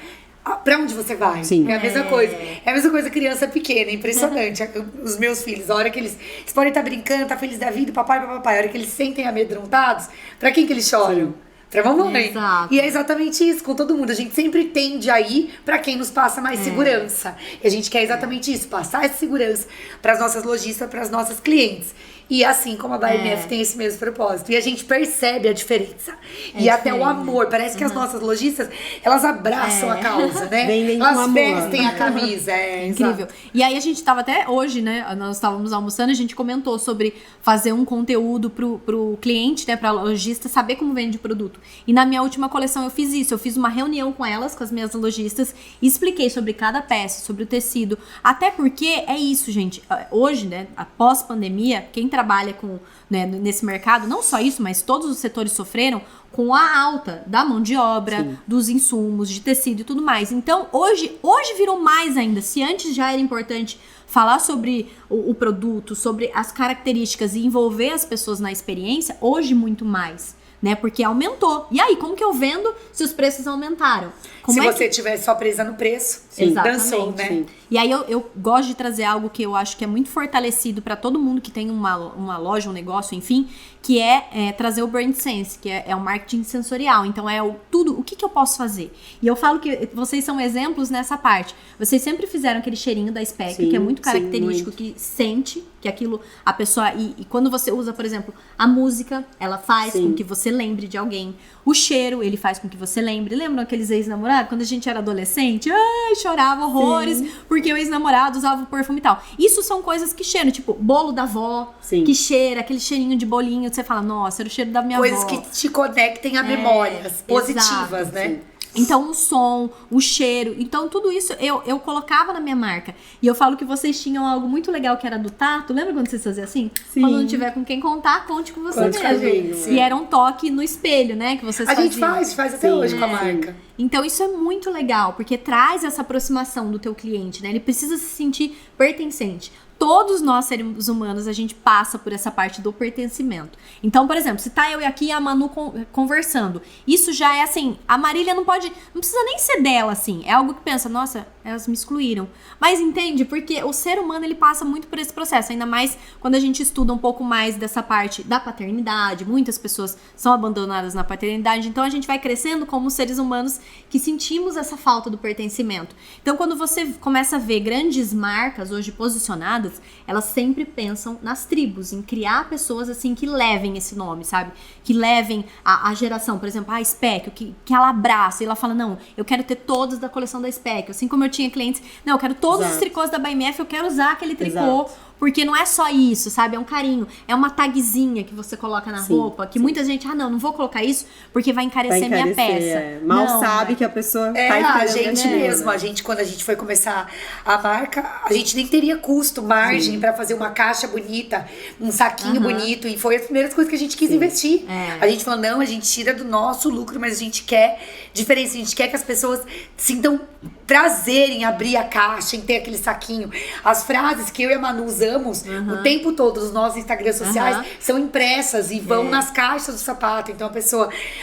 pra onde você vai? É a mesma coisa. É a mesma coisa criança pequena, é impressionante. Os meus filhos, a hora que eles podem estar brincando, tá feliz da vida, papai, a hora que eles sentem amedrontados, pra quem que eles choram? Pra mamãe. Exato. E é exatamente isso com todo mundo. A gente sempre tende a ir pra quem nos passa mais segurança. E a gente quer exatamente isso, passar essa segurança pras nossas lojistas, pras nossas clientes. E assim como a BMF tem esse mesmo propósito. E a gente percebe a diferença. E até o amor. Parece que as nossas lojistas, elas abraçam a causa, né? Vendem com elas amor. vestem a camisa. Incrível. Exato. E aí a gente tava até hoje, né? Nós estávamos almoçando, a gente comentou sobre fazer um conteúdo pro cliente, né? Pra lojista saber como vende o produto. E na minha última coleção eu fiz isso. Eu fiz uma reunião com elas, com as minhas lojistas, e expliquei sobre cada peça, sobre o tecido. Até porque é isso, gente. Hoje, né? Após pandemia, quem trabalha com, né, nesse mercado, não só isso, mas todos os setores sofreram com a alta da mão de obra, dos insumos, de tecido e tudo mais. Então, hoje virou mais ainda. Se antes já era importante falar sobre o produto, sobre as características e envolver as pessoas na experiência, hoje muito mais. Né? Porque aumentou. E aí, como que eu vendo se os preços aumentaram? Como se você estiver só presa no preço, dançou, né? Sim. E aí eu gosto de trazer algo que eu acho que é muito fortalecido para todo mundo que tem uma loja, um negócio, enfim, que é trazer o brand sense, que é o marketing sensorial. Então é o que eu posso fazer? E eu falo que vocês são exemplos nessa parte. Vocês sempre fizeram aquele cheirinho da Specchio, que é muito característico, que sente que aquilo, a pessoa... E quando você usa, por exemplo, a música, ela faz com que você lembre de alguém. O cheiro, ele faz com que você lembre. Lembram aqueles ex-namorados? Quando a gente era adolescente, chorava horrores, porque o ex-namorado usava o perfume e tal. Isso são coisas que cheiram, tipo, bolo da avó, que cheira, aquele cheirinho de bolinho, você fala, nossa, era o cheiro da minha avó. Coisas que te conectem a memórias positivas, exato, né? Então, o som, o cheiro. Então, tudo isso eu colocava na minha marca. E eu falo que vocês tinham algo muito legal que era do tato. Lembra quando vocês faziam assim? Sim. Quando não tiver com quem contar, conte com você Conte mesmo. comigo, E era um toque no espelho, né? Que vocês A faziam. gente faz até hoje com a marca. Então isso é muito legal, porque traz essa aproximação do teu cliente, né? Ele precisa se sentir pertencente. Todos nós, seres humanos, a gente passa por essa parte do pertencimento. Então, por exemplo, se tá eu aqui e a Manu conversando, isso já é assim, a Marília não precisa nem ser dela, assim. É algo que pensa, nossa, elas me excluíram. Mas entende? Porque o ser humano, ele passa muito por esse processo, ainda mais quando a gente estuda um pouco mais dessa parte da paternidade. Muitas pessoas são abandonadas na paternidade, então a gente vai crescendo como seres humanos que sentimos essa falta do pertencimento. Então, quando você começa a ver grandes marcas hoje posicionadas, elas sempre pensam nas tribos, em criar pessoas assim que levem esse nome, sabe? Que levem a geração, por exemplo, a Speck, que ela abraça e ela fala, não, eu quero ter todos da coleção da Speck. Assim como eu tinha clientes, não, eu quero todos os tricôs da BMF, eu quero usar aquele tricô. Porque não é só isso, sabe? É um carinho. É uma tagzinha que você coloca na roupa. Que muita gente, não vou colocar isso porque vai encarecer minha peça. Mal sabe que a pessoa a gente mesmo. A gente, quando a gente foi começar a marca, a gente nem teria custo, margem pra fazer uma caixa bonita, um saquinho bonito. E foi as primeiras coisas que a gente quis investir. A gente falou, não, a gente tira do nosso lucro, mas a gente quer diferença. A gente quer que as pessoas sintam prazer em abrir a caixa, em ter aquele saquinho. As frases que eu e a Manu usamos o tempo todo nos nossos Instagrams sociais são impressas e vão nas caixas do sapato. Então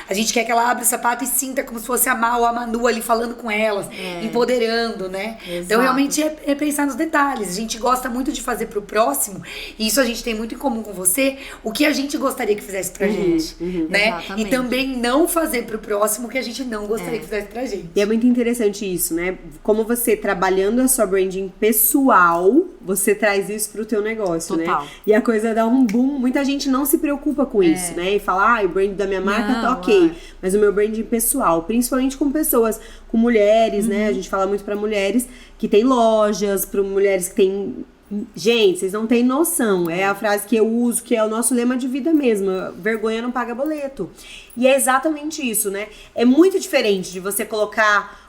a gente quer que ela abra o sapato e sinta como se fosse a Mal ou a Manu ali falando com elas, empoderando, né? Exato. Então realmente é pensar nos detalhes. A gente gosta muito de fazer pro próximo, e isso a gente tem muito em comum com você, o que a gente gostaria que fizesse pra gente, né? Exatamente. E também não fazer pro próximo o que a gente não gostaria que fizesse pra gente. E é muito interessante isso, né? Como você trabalhando a sua branding pessoal, você traz isso pro teu negócio, Total. né? E a coisa dá um boom. Muita gente não se preocupa com isso, né? E fala, o brand da minha marca tá ok. Mas o meu branding pessoal, principalmente com pessoas, com mulheres, né? A gente fala muito pra mulheres que tem lojas, pra mulheres que tem... Gente, vocês não têm noção. É a frase que eu uso, que é o nosso lema de vida mesmo. Vergonha não paga boleto. E é exatamente isso, né? É muito diferente de você colocar...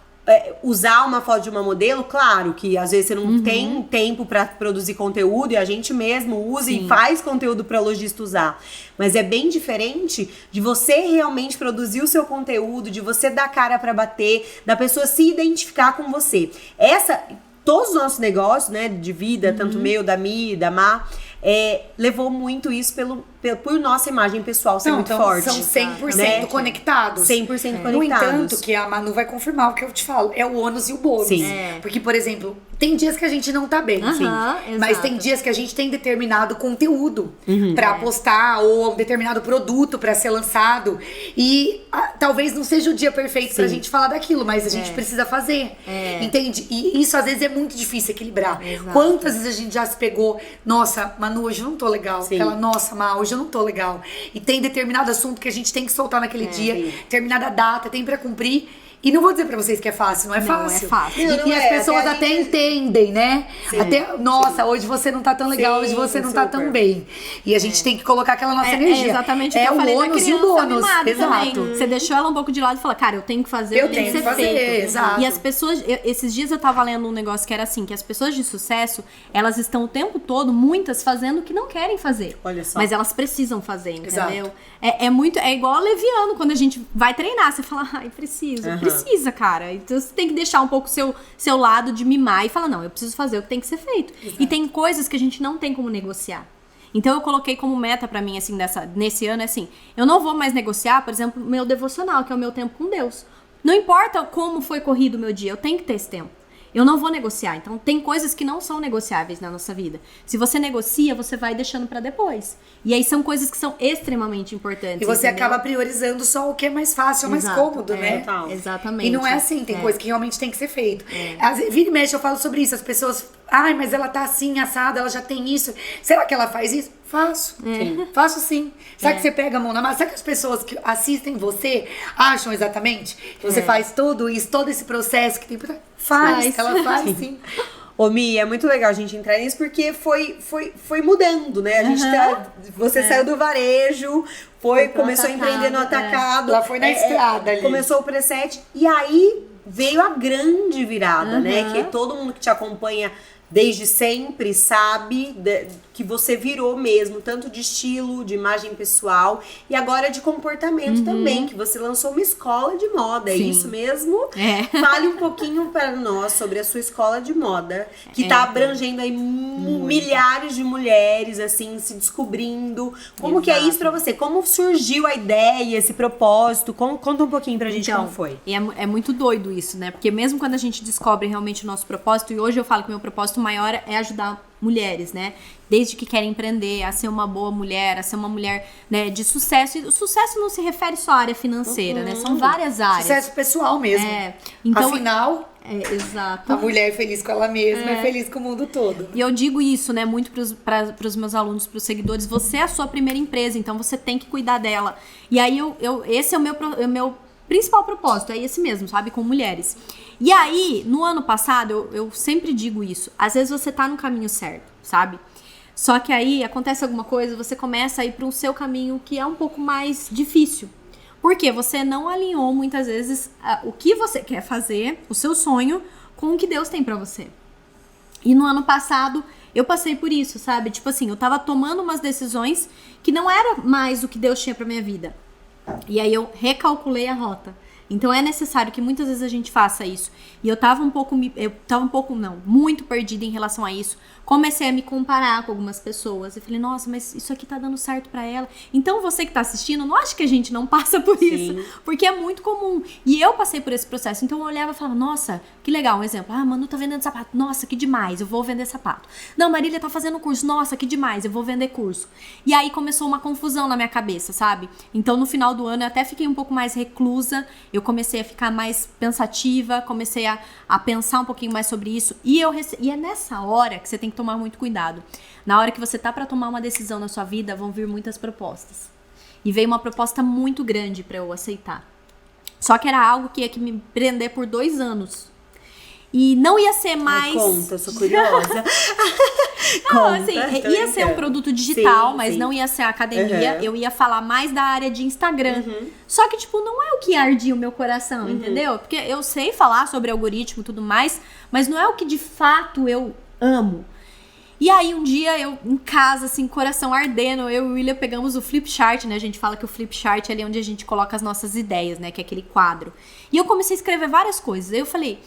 usar uma foto de uma modelo, claro que às vezes você não tem tempo pra produzir conteúdo e a gente mesmo usa e faz conteúdo pra lojista usar. Mas é bem diferente de você realmente produzir o seu conteúdo, de você dar cara pra bater, da pessoa se identificar com você. Todos os nossos negócios, né, de vida, tanto meu, da Mi, da Má, levou muito isso por nossa imagem pessoal ser muito forte. São 100% né? conectados. 100% conectados. No entanto, que a Manu vai confirmar o que eu te falo, é o ônus e o bônus. Sim. Porque, por exemplo, tem dias que a gente não tá bem, mas exato. tem dias que a gente tem determinado conteúdo pra postar, ou um determinado produto pra ser lançado. E talvez não seja o dia perfeito pra gente falar daquilo, mas a gente precisa fazer. Entende? E isso às vezes é muito difícil equilibrar. Exato. Quantas vezes a gente já se pegou, nossa, Manu, hoje eu não tô legal. Sim. Ela, nossa, Má, hoje eu não tô legal. E tem determinado assunto que a gente tem que soltar naquele dia, determinada data, tem pra cumprir. E não vou dizer pra vocês que é fácil, não é fácil. Não, E as pessoas até entendem, né? Nossa, hoje você não tá tão legal, hoje você não tá tão bem. E a gente tem que colocar aquela nossa energia. É exatamente o que eu falei da criança e o bônus. mimada Exato. também. Você deixou ela um pouco de lado e falou, cara, eu tenho que fazer, eu tenho que ser feito. Exato. E as pessoas, esses dias eu tava lendo um negócio que era assim, que as pessoas de sucesso, elas estão o tempo todo, muitas, fazendo o que não querem fazer. Olha só. Mas elas precisam fazer, entendeu? Exato. É igual leviano, quando a gente vai treinar, você fala, precisa, cara. Então você tem que deixar um pouco o seu lado de mimar e falar, não, eu preciso fazer o que tem que ser feito. Exato. E tem coisas que a gente não tem como negociar. Então eu coloquei como meta pra mim, assim, nesse ano, assim, eu não vou mais negociar, por exemplo, o meu devocional, que é o meu tempo com Deus. Não importa como foi corrido o meu dia, eu tenho que ter esse tempo. Eu não vou negociar. Então, tem coisas que não são negociáveis na nossa vida. Se você negocia, você vai deixando pra depois. E aí são coisas que são extremamente importantes. E você entendeu? acaba priorizando só o que é mais fácil, mais cômodo, né? Exatamente. E não é assim, tem coisa que realmente tem que ser feito. Vira e mexe, eu falo sobre isso. As pessoas, mas ela tá assim, assada, ela já tem isso. Será que ela faz isso? Faço. Faço sim. Sabe que você pega a mão na massa? Sabe que as pessoas que assistem você acham exatamente que você faz tudo isso, todo esse processo que tem por trás? Ela faz sim. Ô, Mi, é muito legal a gente entrar nisso porque foi mudando, né? A gente você saiu do varejo, começou a empreender no atacado. Ela foi na estrada ali. Começou o preset e aí veio a grande virada, né? Que todo mundo que te acompanha desde sempre sabe que você virou mesmo, tanto de estilo, de imagem pessoal e agora de comportamento também, que você lançou uma escola de moda, é isso mesmo? Fale um pouquinho para nós sobre a sua escola de moda, que tá abrangendo aí milhares de mulheres, assim, se descobrindo. Como que é isso pra você? Como surgiu a ideia, esse propósito? Conta um pouquinho pra gente como foi. E é muito doido isso, né? Porque mesmo quando a gente descobre realmente o nosso propósito, e hoje eu falo que o meu propósito maior é ajudar mulheres, né? Desde que querem empreender, a ser uma boa mulher, a ser uma mulher, né, de sucesso. E o sucesso não se refere só à área financeira, né? São várias áreas. Sucesso pessoal mesmo. Então, afinal, exato. a mulher feliz com ela mesma é feliz com o mundo todo. E eu digo isso, né, muito pros meus alunos, pros seguidores. Você é a sua primeira empresa, então você tem que cuidar dela. E aí, esse é o meu principal propósito, é esse mesmo, sabe? Com mulheres. E aí, no ano passado, eu sempre digo isso. Às vezes você tá no caminho certo, sabe? Só que aí acontece alguma coisa, você começa a ir pro seu caminho que é um pouco mais difícil. Porque você não alinhou muitas vezes o que você quer fazer, o seu sonho, com o que Deus tem pra você. E no ano passado, eu passei por isso, sabe? Tipo assim, eu tava tomando umas decisões que não era mais o que Deus tinha pra minha vida. E aí eu recalculei a rota. Então é necessário que muitas vezes a gente faça isso. E eu tava muito perdida em relação a isso. Comecei a me comparar com algumas pessoas. Eu falei, nossa, mas isso aqui tá dando certo pra ela. Então você que tá assistindo, não acha que a gente não passa por isso? Porque é muito comum. E eu passei por esse processo. Então eu olhava e falava, nossa, que legal. Um exemplo, Manu tá vendendo sapato. Nossa, que demais, eu vou vender sapato. Não, Marília tá fazendo curso. Nossa, que demais, eu vou vender curso. E aí começou uma confusão na minha cabeça, sabe? Então no final do ano eu até fiquei um pouco mais reclusa. Eu comecei a ficar mais pensativa, comecei a pensar um pouquinho mais sobre isso. E é nessa hora que você tem que tomar muito cuidado. Na hora que você tá pra tomar uma decisão na sua vida, vão vir muitas propostas. E veio uma proposta muito grande pra eu aceitar. Só que era algo que ia me prender por 2 anos. E não ia ser mais... Conta, sou curiosa. Não, assim, ia ser um produto digital, mas não ia ser academia. Eu ia falar mais da área de Instagram. Só que, tipo, não é o que ardia o meu coração, entendeu? Porque eu sei falar sobre algoritmo e tudo mais, mas não é o que de fato eu amo. E aí, um dia, eu em casa, assim, coração ardendo, eu e o William pegamos o Flipchart, né? A gente fala que o Flipchart é ali onde a gente coloca as nossas ideias, né? Que é aquele quadro. E eu comecei a escrever várias coisas. Aí eu falei,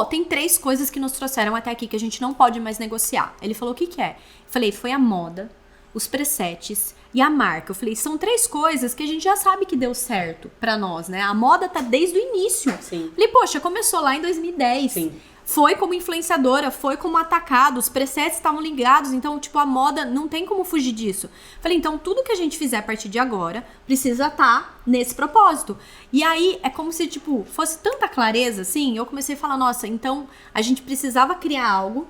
tem 3 coisas que nos trouxeram até aqui que a gente não pode mais negociar. Ele falou, o que que é? Eu falei, foi a moda, os presets e a marca. Eu falei, são 3 coisas que a gente já sabe que deu certo pra nós, né? A moda tá desde o início. Sim. Falei, poxa, começou lá em 2010. Sim. Foi como influenciadora, foi como atacado, os presets estavam ligados, então, tipo, a moda não tem como fugir disso. Falei, então, tudo que a gente fizer a partir de agora precisa estar nesse propósito. E aí, é como se, tipo, fosse tanta clareza, assim, eu comecei a falar, nossa, então, a gente precisava criar algo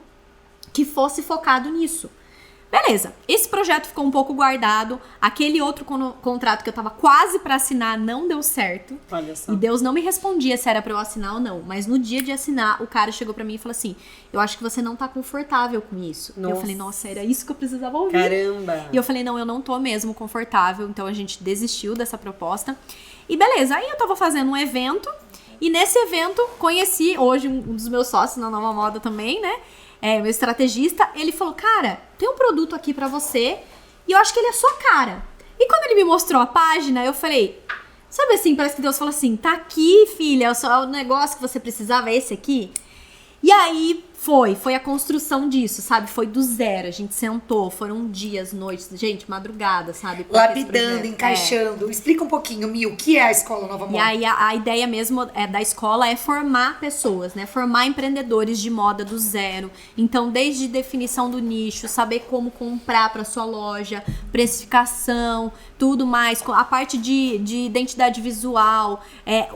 que fosse focado nisso. Beleza, esse projeto ficou um pouco guardado, aquele outro contrato que eu tava quase pra assinar não deu certo. Olha só. E Deus não me respondia se era pra eu assinar ou não, mas no dia de assinar, o cara chegou pra mim e falou assim, eu acho que você não tá confortável com isso. Nossa. Eu falei, nossa, era isso que eu precisava ouvir. Caramba! E eu falei, não, eu não tô mesmo confortável, então a gente desistiu dessa proposta. E beleza, aí eu tava fazendo um evento, e nesse evento conheci hoje um dos meus sócios na Nova Moda também, né? Meu estrategista, ele falou, cara, tem um produto aqui pra você e eu acho que ele é sua cara. E quando ele me mostrou a página, eu falei, sabe assim, parece que Deus falou assim, tá aqui, filha, o negócio que você precisava é esse aqui. E aí foi a construção disso, sabe? Foi do zero, a gente sentou, foram dias, noites, gente, madrugada, sabe? Lapidando, encaixando. Explica um pouquinho, Mi, o que é a Escola Nova Moda? E aí a ideia mesmo da escola é formar pessoas, né? Formar empreendedores de moda do zero. Então, desde definição do nicho, saber como comprar para sua loja, precificação, tudo mais, a parte de identidade visual,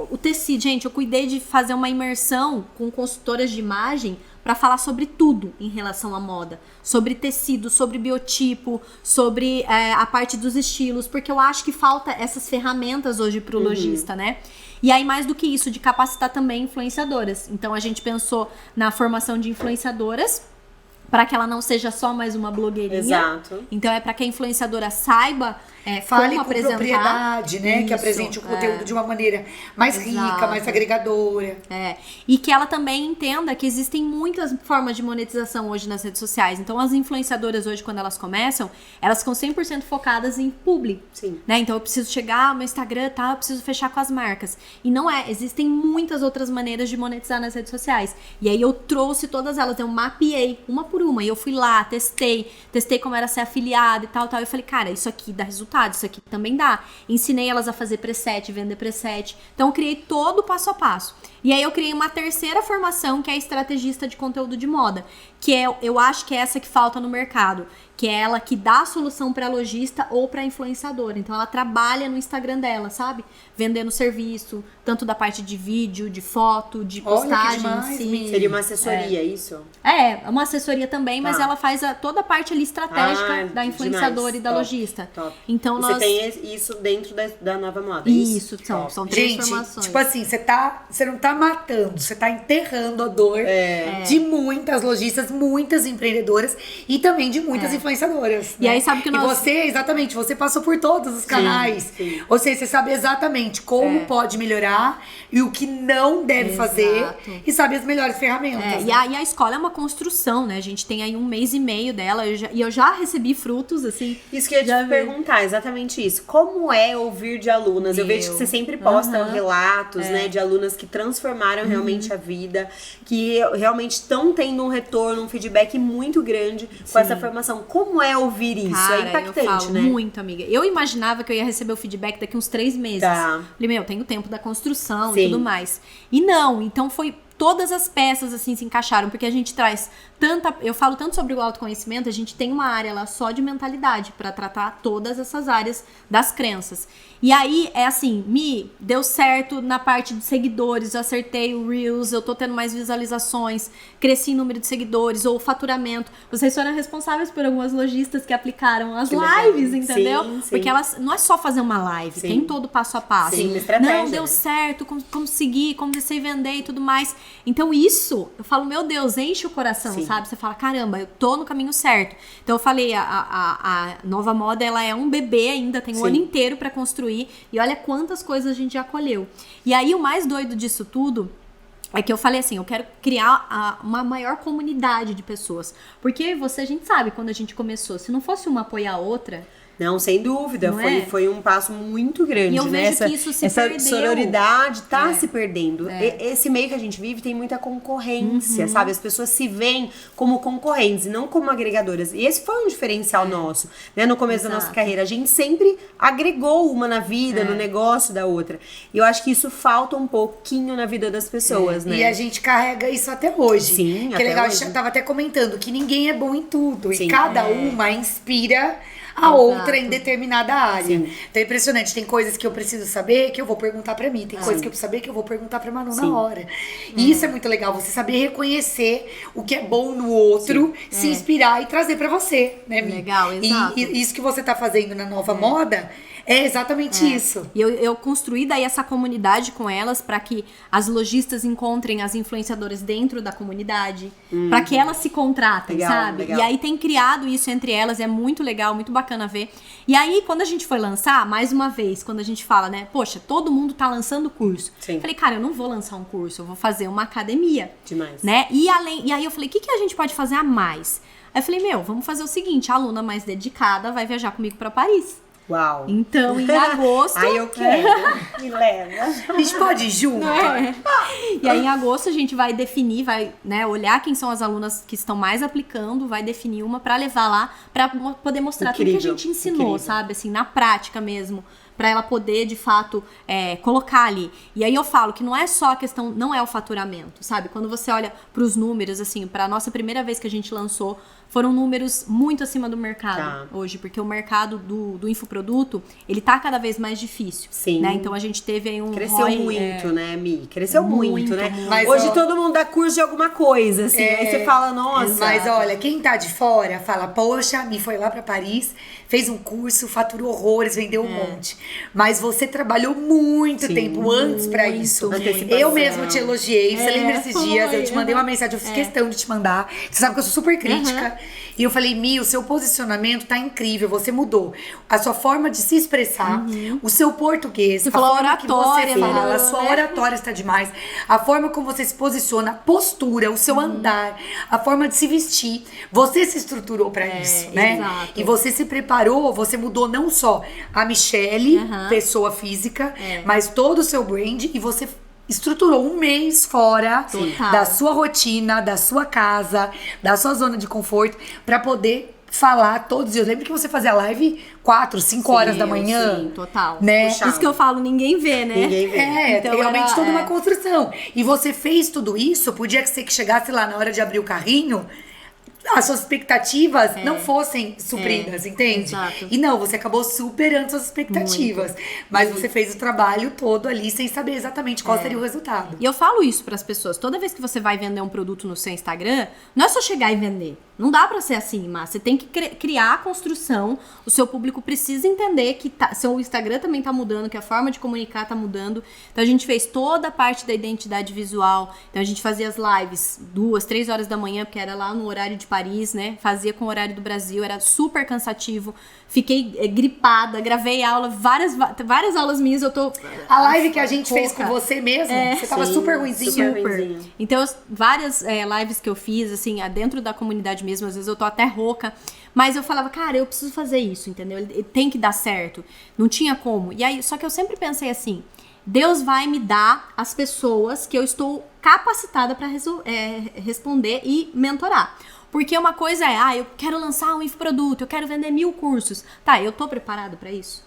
o tecido. Gente, eu cuidei de fazer uma imersão com consultoras de imagem para falar sobre tudo em relação à moda, sobre tecido, sobre biotipo, sobre a parte dos estilos, porque eu acho que falta essas ferramentas hoje pro lojista, né? E aí, mais do que isso, de capacitar também influenciadoras. Então, a gente pensou na formação de influenciadoras para que ela não seja só mais uma blogueirinha. Exato. Então é para que a influenciadora saiba Fale como com apresentar. propriedade, né? Que Isso, apresente o conteúdo de uma maneira mais rica, Exato. mais agregadora. E que ela também entenda que existem muitas formas de monetização hoje nas redes sociais. Então, as influenciadoras hoje, quando elas começam, elas ficam 100% focadas em publi. Sim. Né? Então, eu preciso chegar no meu Instagram, eu preciso fechar com as marcas. E não existem muitas outras maneiras de monetizar nas redes sociais. E aí, eu trouxe todas elas, eu mapeei uma por uma. E eu fui lá, testei como era ser afiliada e tal. E eu falei, cara, isso aqui dá resultado. Isso aqui também dá. Ensinei elas a fazer preset, vender preset. Então, eu criei todo o passo a passo. E aí, eu criei uma terceira formação, que é a estrategista de conteúdo de moda. Que eu acho que é essa que falta no mercado. Que é ela que dá a solução para lojista ou para influenciadora. Então, ela trabalha no Instagram dela, sabe? Vendendo serviço, tanto da parte de vídeo, de foto, de postagem. demais, sim. Seria uma assessoria, isso? Uma assessoria também, mas ela faz toda a parte ali estratégica da influenciadora demais. e da lojista. Top. Então, Você tem isso dentro da nova moda, Isso, são três Gente, formações. tipo assim, você não tá matando, você tá enterrando a dor de muitas lojistas, muitas empreendedoras e também de muitas influenciadoras. E aí, sabe que nós... você passou por todos os canais. Sim. Ou seja, você sabe exatamente como pode melhorar e o que não deve fazer e sabe as melhores ferramentas. E a escola é uma construção, né? A gente tem aí 1 mês e meio dela e eu já recebi frutos, assim. Isso que eu ia te perguntar, exatamente isso. Como é ouvir de alunas? Eu vejo que você sempre posta relatos, né, de alunas que transformaram realmente a vida, que realmente estão tendo um retorno, um feedback muito grande com essa formação. Como é ouvir isso? Cara, é impactante, eu falo né? muito, amiga. Eu imaginava que eu ia receber o feedback daqui uns 3 meses. Tá. Falei, tem o tempo da construção Sim. e tudo mais. E não, então foi... Todas as peças, assim, se encaixaram, porque a gente traz eu falo tanto sobre o autoconhecimento, a gente tem uma área lá só de mentalidade pra tratar todas essas áreas das crenças. E aí, deu certo na parte de seguidores, eu acertei o Reels, eu tô tendo mais visualizações, cresci em número de seguidores, ou faturamento. Vocês foram responsáveis por algumas lojistas que aplicaram as lives, entendeu? Sim. Porque elas, não é só fazer uma live, tem todo passo a passo. Sim, uma estratégia, não, deu certo, consegui, comecei a vender e tudo mais. Então isso, eu falo, meu Deus, enche o coração, sabe? Você fala, caramba, eu tô no caminho certo. Então eu falei, a nova moda, ela é um bebê ainda, tem um ano inteiro pra construir. E olha quantas coisas a gente já colheu. E aí o mais doido disso tudo é que eu falei assim, eu quero criar uma maior comunidade de pessoas. Porque a gente sabe, quando a gente começou, se não fosse uma apoiar a outra... Não, sem dúvida. Não foi um passo muito grande, E eu né? vejo que isso se essa perdeu. sororidade tá se perdendo. Esse meio que a gente vive tem muita concorrência, sabe? As pessoas se veem como concorrentes e não como agregadoras. E esse foi um diferencial nosso, né? No começo da nossa carreira. A gente sempre agregou uma na vida, no negócio da outra. E eu acho que isso falta um pouquinho na vida das pessoas, né? E a gente carrega isso até hoje. Sim, que até é legal, hoje. a gente tava até comentando que ninguém é bom em tudo. Sim. E cada uma inspira a outra em determinada área. Então é impressionante. Tem coisas que eu preciso saber que eu vou perguntar pra mim. Tem coisas que eu preciso saber que eu vou perguntar pra Manu na hora. E isso é muito legal. Você saber reconhecer o que é bom no outro, se inspirar e trazer pra você, né, Mi? Legal, exato. E isso que você tá fazendo na nova moda é exatamente isso. E eu construí daí essa comunidade com elas para que as lojistas encontrem as influenciadoras dentro da comunidade, para que elas se contratem, Legal, sabe? legal. E aí tem criado isso entre elas, é muito legal, muito bacana ver. E aí, quando a gente foi lançar, mais uma vez, quando a gente fala, né, poxa, todo mundo tá lançando curso. Sim. Falei, cara, eu não vou lançar um curso, eu vou fazer uma academia. Demais. Né? E aí eu falei, o que a gente pode fazer a mais? Aí eu falei, vamos fazer o seguinte, a aluna mais dedicada vai viajar comigo para Paris. Uau. Então, em agosto... Ai, eu quero. Me leva. A gente pode ir junto? E aí, em agosto, a gente vai definir, vai, né, olhar quem são as alunas que estão mais aplicando, vai definir uma pra levar lá, pra poder mostrar tudo que a gente ensinou, sabe? Assim, na prática mesmo. Pra ela poder, de fato, colocar ali. E aí eu falo que não é só a questão, não é o faturamento, sabe? Quando você olha pros números, assim, pra nossa primeira vez que a gente lançou, foram números muito acima do mercado Tá. hoje, porque o mercado do infoproduto, ele tá cada vez mais difícil. Sim. Né? Então a gente teve aí um Cresceu ROI, muito, né, Mi? Cresceu muito, né? muito. Mas, Hoje ó, todo mundo dá curso de alguma coisa, assim. Aí você fala, nossa. Mas olha, quem tá de fora fala, poxa, me foi lá pra Paris, fez um curso, faturou horrores, vendeu um monte. Mas você trabalhou muito Sim. tempo antes pra isso. Antecipação. Eu mesmo te elogiei, você lembra esses dias? Eu te mandei uma aham. mensagem, eu fiz questão de te mandar. Você sabe que eu sou super crítica. E eu falei, Mi, o seu posicionamento tá incrível, você mudou. A sua forma de se expressar, o seu português, Você a falou forma que você oratória, fala, né? a sua oratória está demais. A forma como você se posiciona, a postura, o seu andar, a forma de se vestir. Você se estruturou pra isso, né? exato. E você se preparou, você mudou não só a Michelle, pessoa física, mas todo o seu brand e você estruturou um mês fora Total. da sua rotina, da sua casa, da sua zona de conforto, pra poder falar todos os dias. Lembra que você fazia live 4, 5 horas da manhã? Sim, total. Né? Puxado. Isso que eu falo, ninguém vê, né? Ninguém vê. É, Então realmente era- toda uma construção. E você fez tudo isso, podia ser que chegasse lá na hora de abrir o carrinho, as suas expectativas não fossem supridas, entende? exato. E não, você acabou superando suas expectativas. Mas você fez o trabalho todo ali sem saber exatamente qual seria o resultado. E eu falo isso pras pessoas. Toda vez que você vai vender um produto no seu Instagram, não é só chegar e vender. Não dá pra ser assim, mas você tem que criar a construção. O seu público precisa entender que seu Instagram também tá mudando, que a forma de comunicar tá mudando. Então a gente fez toda a parte da identidade visual. Então a gente fazia as lives 2, 3 horas da manhã, porque era lá no horário de Paris, né? Fazia com o horário do Brasil, era super cansativo. Fiquei gripada, gravei aula, várias aulas minhas, eu tô... A live que a gente fez com rouca. você mesmo, você tava sim, super ruimzinha. super ruimzinha. Então, várias lives que eu fiz, assim, dentro da comunidade mesmo, às vezes eu tô até rouca, mas eu falava, cara, eu preciso fazer isso, entendeu? Ele tem que dar certo. Não tinha como. E aí, só que eu sempre pensei assim, Deus vai me dar as pessoas que eu estou capacitada para responder e mentorar. Porque uma coisa é, eu quero lançar um infoproduto, eu quero vender 1000 cursos. Tá, eu tô preparado para isso?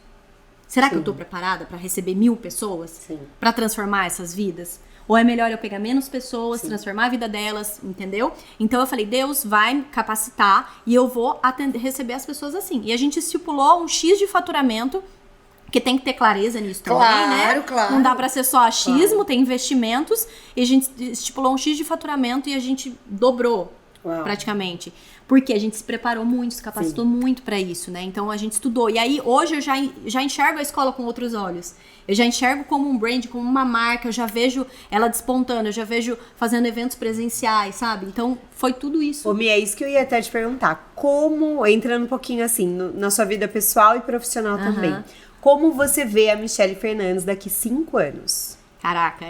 Será que eu tô preparada para receber 1000 pessoas? Sim. Para transformar essas vidas? Ou é melhor eu pegar menos pessoas, transformar a vida delas, entendeu? Então eu falei, Deus vai me capacitar e eu vou receber as pessoas assim. E a gente estipulou um X de faturamento, que tem que ter clareza nisso também, né? Claro. Não dá pra ser só achismo, tem investimentos. E a gente estipulou um X de faturamento e a gente dobrou. Uau. Praticamente. Porque a gente se preparou muito, se capacitou muito pra isso, né? Então a gente estudou. E aí hoje eu já enxergo a escola com outros olhos. Eu já enxergo como um brand, como uma marca, eu já vejo ela despontando, eu já vejo fazendo eventos presenciais, sabe? Então foi tudo isso. Ô, Mi, é isso que eu ia até te perguntar. Como, entrando um pouquinho assim, na sua vida pessoal e profissional também, como você vê a Michelle Fernandes daqui 5 anos? Caraca,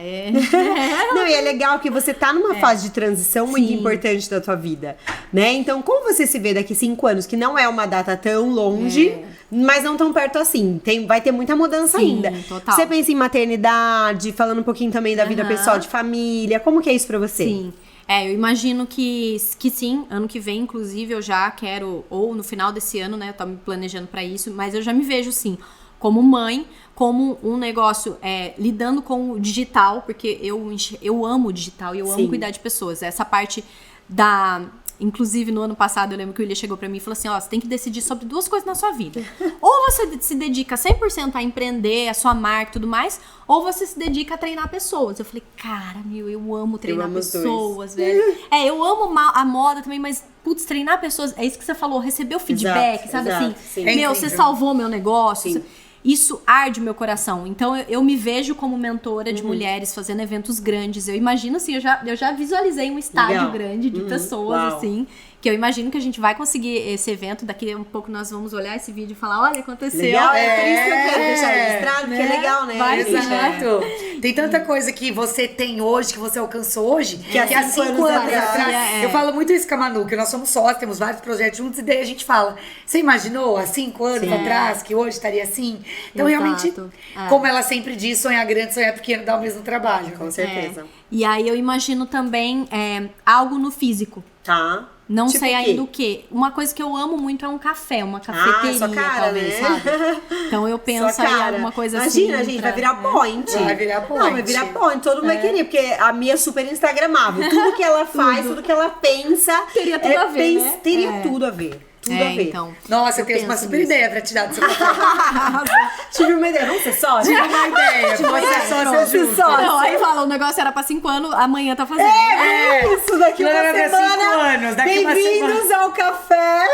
Não, e é legal que você tá numa fase de transição muito Sim. importante da tua vida, né? Então, como você se vê daqui 5 anos, que não é uma data tão longe, mas não tão perto assim? Vai ter muita mudança Sim, ainda. total. Você pensa em maternidade, falando um pouquinho também da vida Aham. pessoal, de família, como que é isso pra você? Sim. Eu imagino que sim, ano que vem, inclusive, eu já quero, ou no final desse ano, né, eu tô me planejando pra isso, mas eu já me vejo, sim, como mãe, como um negócio lidando com o digital, porque eu amo o digital e eu amo Sim. cuidar de pessoas. Essa parte inclusive, no ano passado, eu lembro que o William chegou pra mim e falou assim, você tem que decidir sobre 2 coisas na sua vida. Ou você se dedica 100% a empreender, a sua marca e tudo mais, ou você se dedica a treinar pessoas. Eu falei, cara, eu amo treinar amo os dois. pessoas, velho. Eu amo a moda também, mas, putz, treinar pessoas, é isso que você falou, receber o feedback, Exato, sabe exato, assim? sim. É Você incrível. salvou meu negócio. Sim. Isso arde o meu coração. Então, eu me vejo como mentora de mulheres fazendo eventos grandes. Eu imagino, assim, eu já visualizei um estádio Legal. grande de pessoas, Uau. assim, que eu imagino que a gente vai conseguir esse evento. Daqui a um pouco nós vamos olhar esse vídeo e falar, olha, aconteceu. Legal, por isso que eu quero deixar registrado, porque é legal, né? Vai, gente? Exato. Tem tanta coisa que você tem hoje, que você alcançou hoje, que há 5 anos atrás, atrás. Eu falo muito isso com a Manu, que nós somos sócios, temos vários projetos juntos, e daí a gente fala, você imaginou há 5 anos atrás que hoje estaria assim? Então, Exato. realmente, como ela sempre diz, sonhar grande, sonhar pequeno dá o mesmo trabalho. Com certeza. E aí eu imagino também algo no físico. Tá. Não Tipo sei o quê? ainda o quê. Uma coisa que eu amo muito é um café, uma cafeteria, sua cara, talvez, né? sabe? Então eu penso Sua aí cara. alguma coisa assim. Imagina, a gente pra- vai virar point. Vai virar point. Não, vai virar point. Todo mundo vai querer, porque a Mia é super instagramável. Tudo que ela faz, tudo que ela pensa... Teria tudo a ver, né? Teria É. tudo a ver. Tudo a ver. Então. Nossa, eu tenho uma penso super nisso. ideia pra te dar do seu papel. Tive uma ideia. Vamos ser sócios? Tive uma ideia. Pode ser Vamos sócio ser junto. sócio. Não, aí fala, o negócio era pra 5 anos, amanhã tá fazendo. Isso, daqui uma Plano pra semana. 5 anos, daqui uma Bem-vindos ao café.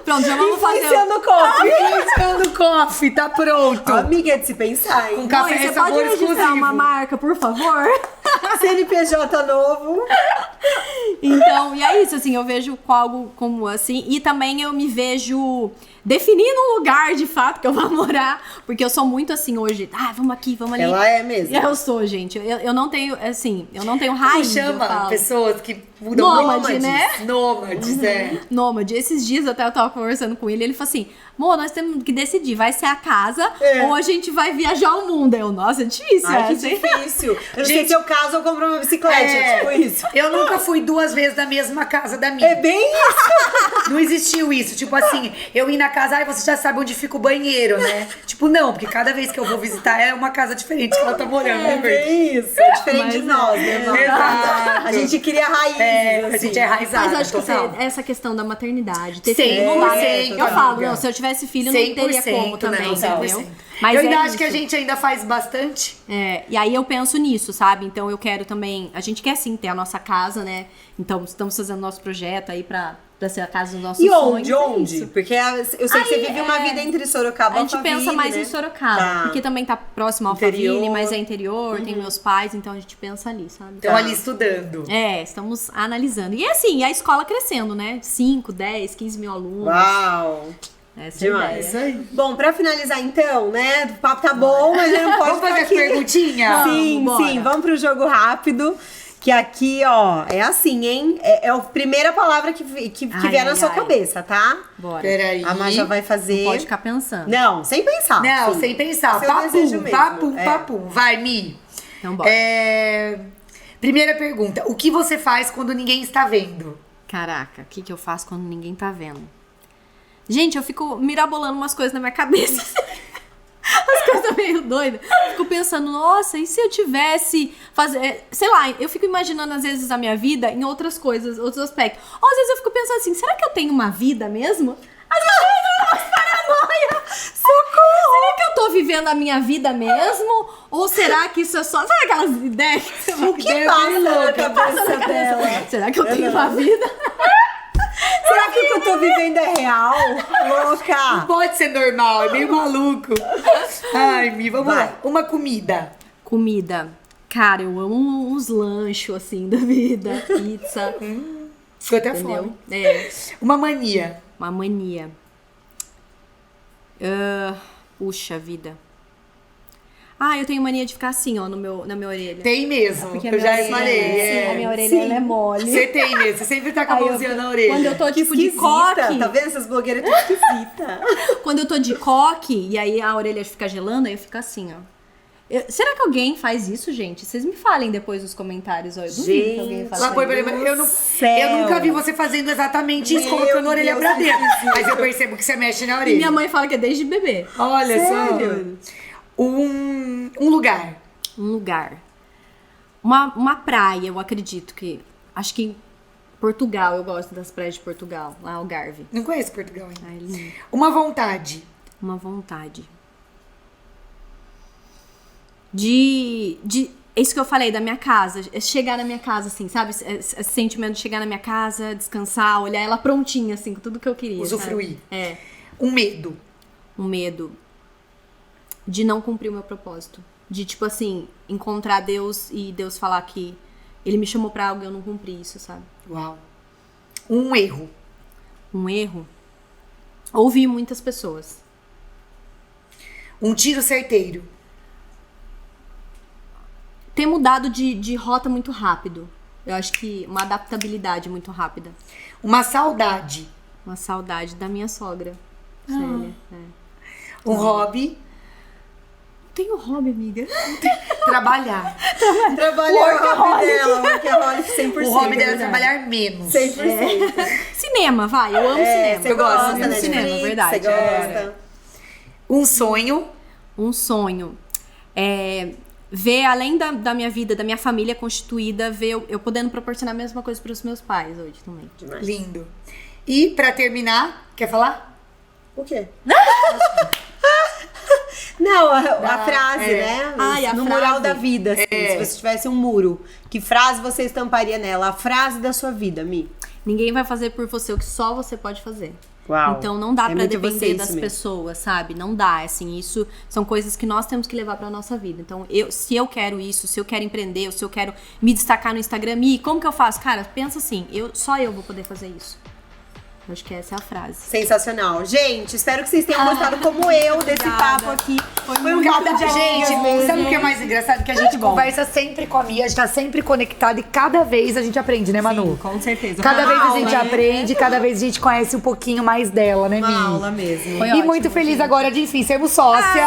Pronto, já vamos fazer. Influenciando coffee. Influenciando coffee, tá pronto. Amiga, é de se pensar, Com hein? café Mãe, você sabor pode registrar exclusivo. uma marca, por favor? CNPJ novo. Então, e é isso, assim, eu vejo algo como assim, e também eu me vejo definindo um lugar, de fato, que eu vou morar, porque eu sou muito assim hoje, vamos aqui, vamos ali. Ela é mesmo. Eu sou, gente, eu não tenho, assim, eu não tenho Como raiz, eu chama falo. pessoas que mudam Nômade, né? Nômades, é. Nômade. Esses dias até eu tava conversando com ele, ele falou assim, amor, nós temos que decidir, vai ser a casa ou a gente vai viajar o mundo. Eu, nossa, é difícil Ai, que essa, hein? difícil. Eu não sei se eu caso ou compro uma bicicleta, tipo isso. Eu nunca fui 2 vezes na mesma casa da minha. É bem isso. Não existiu isso. Tipo assim, eu ir na casa, ai, você já sabe onde fica o banheiro, né? Tipo, não, porque cada vez que eu vou visitar é uma casa diferente que ela tá morando. É né, Fer? bem isso. É diferente Mas de nós, né? mano? Exato. A gente cria raízes. É, a assim. gente é enraizado, Mas acho que total. essa questão da maternidade, ter 100%, filho, não dá. Eu total. falo, não, se eu tivesse filho, não teria como também, não, entendeu? 100%. Mas eu ainda é acho que a isso. gente ainda faz bastante. É, e aí eu penso nisso, sabe? Então eu quero também. A gente quer sim ter a nossa casa, né? Então estamos fazendo nosso projeto aí pra ser a casa dos nossos E sonhos. onde? é Onde? isso. Porque eu sei que você vive uma vida entre Sorocaba A gente e pensa Alphaville, mais né? em Sorocaba, Tá. porque também tá próximo ao Interior. Alphaville, mas é interior, tem meus pais, então a gente pensa ali, sabe? Estão ali estudando. É, estamos analisando. E assim, a escola crescendo, né? 5, 10, 15 mil alunos. Uau! Essa é a Demais. ideia. Isso aí. Bom, pra finalizar então, né? O papo tá bom, mas ele não pode Vamos fazer ficar as aqui. perguntinhas? Sim, Vamos, sim. bora. Vamos pro jogo rápido. Que aqui, ó, é assim, hein? É a primeira palavra que Ai, vier na ai, sua ai. cabeça, tá? Bora. Peraí. A Má já vai fazer. Pode ficar pensando. Não, sem pensar. Não, sim. sem pensar. Seu desejo Papum, mesmo. papum, É. papum. Vai, Mi. Então bora. Primeira pergunta. O que você faz quando ninguém está vendo? Caraca, o que eu faço quando ninguém tá vendo? Gente, eu fico mirabolando umas coisas na minha cabeça. As coisas meio doidas. Fico pensando, nossa, e se eu tivesse sei lá, eu fico imaginando às vezes a minha vida em outras coisas, outros aspectos. Ou às vezes eu fico pensando assim, será que eu tenho uma vida mesmo? Às vezes eu entro umas paranoia. Socorro! Será que eu tô vivendo a minha vida mesmo? Ou será que isso é só... Sabe aquelas ideias que você O que passa na cabeça dela? Será que eu tenho uma vida? Será que o que eu tô vivendo é real? Louca! Pode ser normal, é meio maluco. Ai, Mi, vamos Vai. lá. Uma comida. Comida. Cara, eu amo uns lanchos, assim, da vida. Pizza. Ficou até Entendeu? fome. É. Uma mania. Uma mania. Puxa vida. Eu tenho mania de ficar assim, ó, na minha orelha. Tem mesmo. Porque a Eu minha já orelha falei. a minha orelha Sim. ela é mole. Você tem mesmo. Você sempre tá com a Aí eu- mãozinha na orelha. Quando eu tô, tipo, de Esquisita. coque. Tá vendo? Essas blogueiras tudo esquisita. Quando eu tô de coque, e aí a orelha fica gelando, aí eu fico assim, ó. Será que alguém faz isso, gente? Vocês me falem depois nos comentários. Ó. Eu duvido que alguém faça Lá, por isso. exemplo, eu céu. nunca vi você fazendo exatamente isso, Meu colocando a orelha Deus, pra dentro. que esquisito. Mas eu percebo que você mexe na E orelha. minha mãe fala que é desde bebê. Olha Sério? só. Um lugar. Um lugar. Uma praia, eu acredito que... Acho que em Portugal, eu gosto das praias de Portugal. Lá, Algarve. Não conheço Portugal ainda. Ai, lindo. Uma vontade. Uma vontade. É isso que eu falei da minha casa. É chegar na minha casa, assim, sabe? Esse sentimento de chegar na minha casa, descansar, olhar ela prontinha, assim, com tudo que eu queria. Usufruir. Sabe? É. Um medo. Um medo de não cumprir o meu propósito. De, tipo assim, encontrar Deus e Deus falar que Ele me chamou pra algo e eu não cumpri isso, sabe? Uau. Um erro. Um erro. Ouvir muitas pessoas. Um tiro certeiro. Ter mudado de rota muito rápido. Eu acho que uma adaptabilidade muito rápida. Uma saudade. Uma saudade da minha sogra. Célia. Um hobby. Tenho hobby, amiga. Trabalhar. Trabalhar o hobby dela, workaholic 100%. O hobby dela é verdade. trabalhar menos. 100%. Cinema, vai. Eu amo cinema. Você Eu gosto gosta, de né? cinema, Netflix, verdade. Você gosta. Um sonho. Um sonho. Ver, além da minha vida, da minha família constituída, ver eu podendo proporcionar a mesma coisa para os meus pais hoje também. Demais. Lindo. E pra terminar, quer falar? O quê? Não, a frase, né? Ai, a no frase. mural da vida, assim, se você tivesse um muro, que frase você estamparia nela? A frase da sua vida, Mi. Ninguém vai fazer por você o que só você pode fazer. Uau. Então não dá pra muito você depender isso das mesmo. pessoas, sabe? Não dá, assim, isso são coisas que nós temos que levar pra nossa vida. Então, se eu quero isso, se eu quero empreender, ou se eu quero me destacar no Instagram, como que eu faço? Cara, pensa assim, só eu vou poder fazer isso. Eu acho que essa é a frase. Sensacional. Gente, espero que vocês tenham gostado como eu desse Obrigada. papo aqui. Foi um muito papo de Gente, amigas sabe o mesmo. que é mais engraçado? Que a gente conversa sempre com a Mia, a gente tá sempre conectado e cada vez a gente aprende, né, Manu? Sim, com certeza. Cada Foi vez uma a gente aula, né? aprende, cada vez a gente conhece um pouquinho mais dela, né, Uma Mi? aula mesmo. Foi E ótimo, muito feliz gente. agora de, enfim, sermos sócias.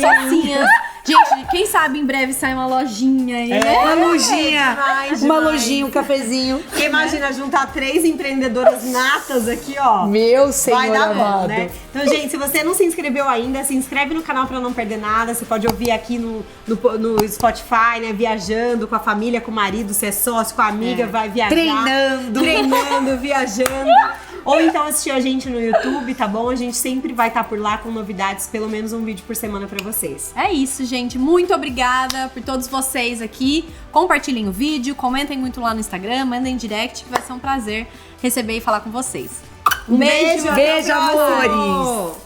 Sozinhas. Gente, quem sabe em breve sai uma lojinha aí, né? Uma lojinha, demais, uma demais. lojinha, um cafezinho. Porque imagina juntar 3 empreendedoras natas aqui, ó. Meu Senhor Vai dar bom, amado. né? Então, gente, se você não se inscreveu ainda, se inscreve no canal pra não perder nada. Você pode ouvir aqui no Spotify, né? Viajando com a família, com o marido, se é sócio, com a amiga, vai viajar. Treinando, viajando. Ou então assistir a gente no YouTube, tá bom? A gente sempre vai estar por lá com novidades, pelo menos um vídeo por semana pra vocês. É isso, gente. Muito obrigada por todos vocês aqui. Compartilhem o vídeo, comentem muito lá no Instagram, mandem direct, que vai ser um prazer receber e falar com vocês. Um beijo, até o beijo, próximo. amores!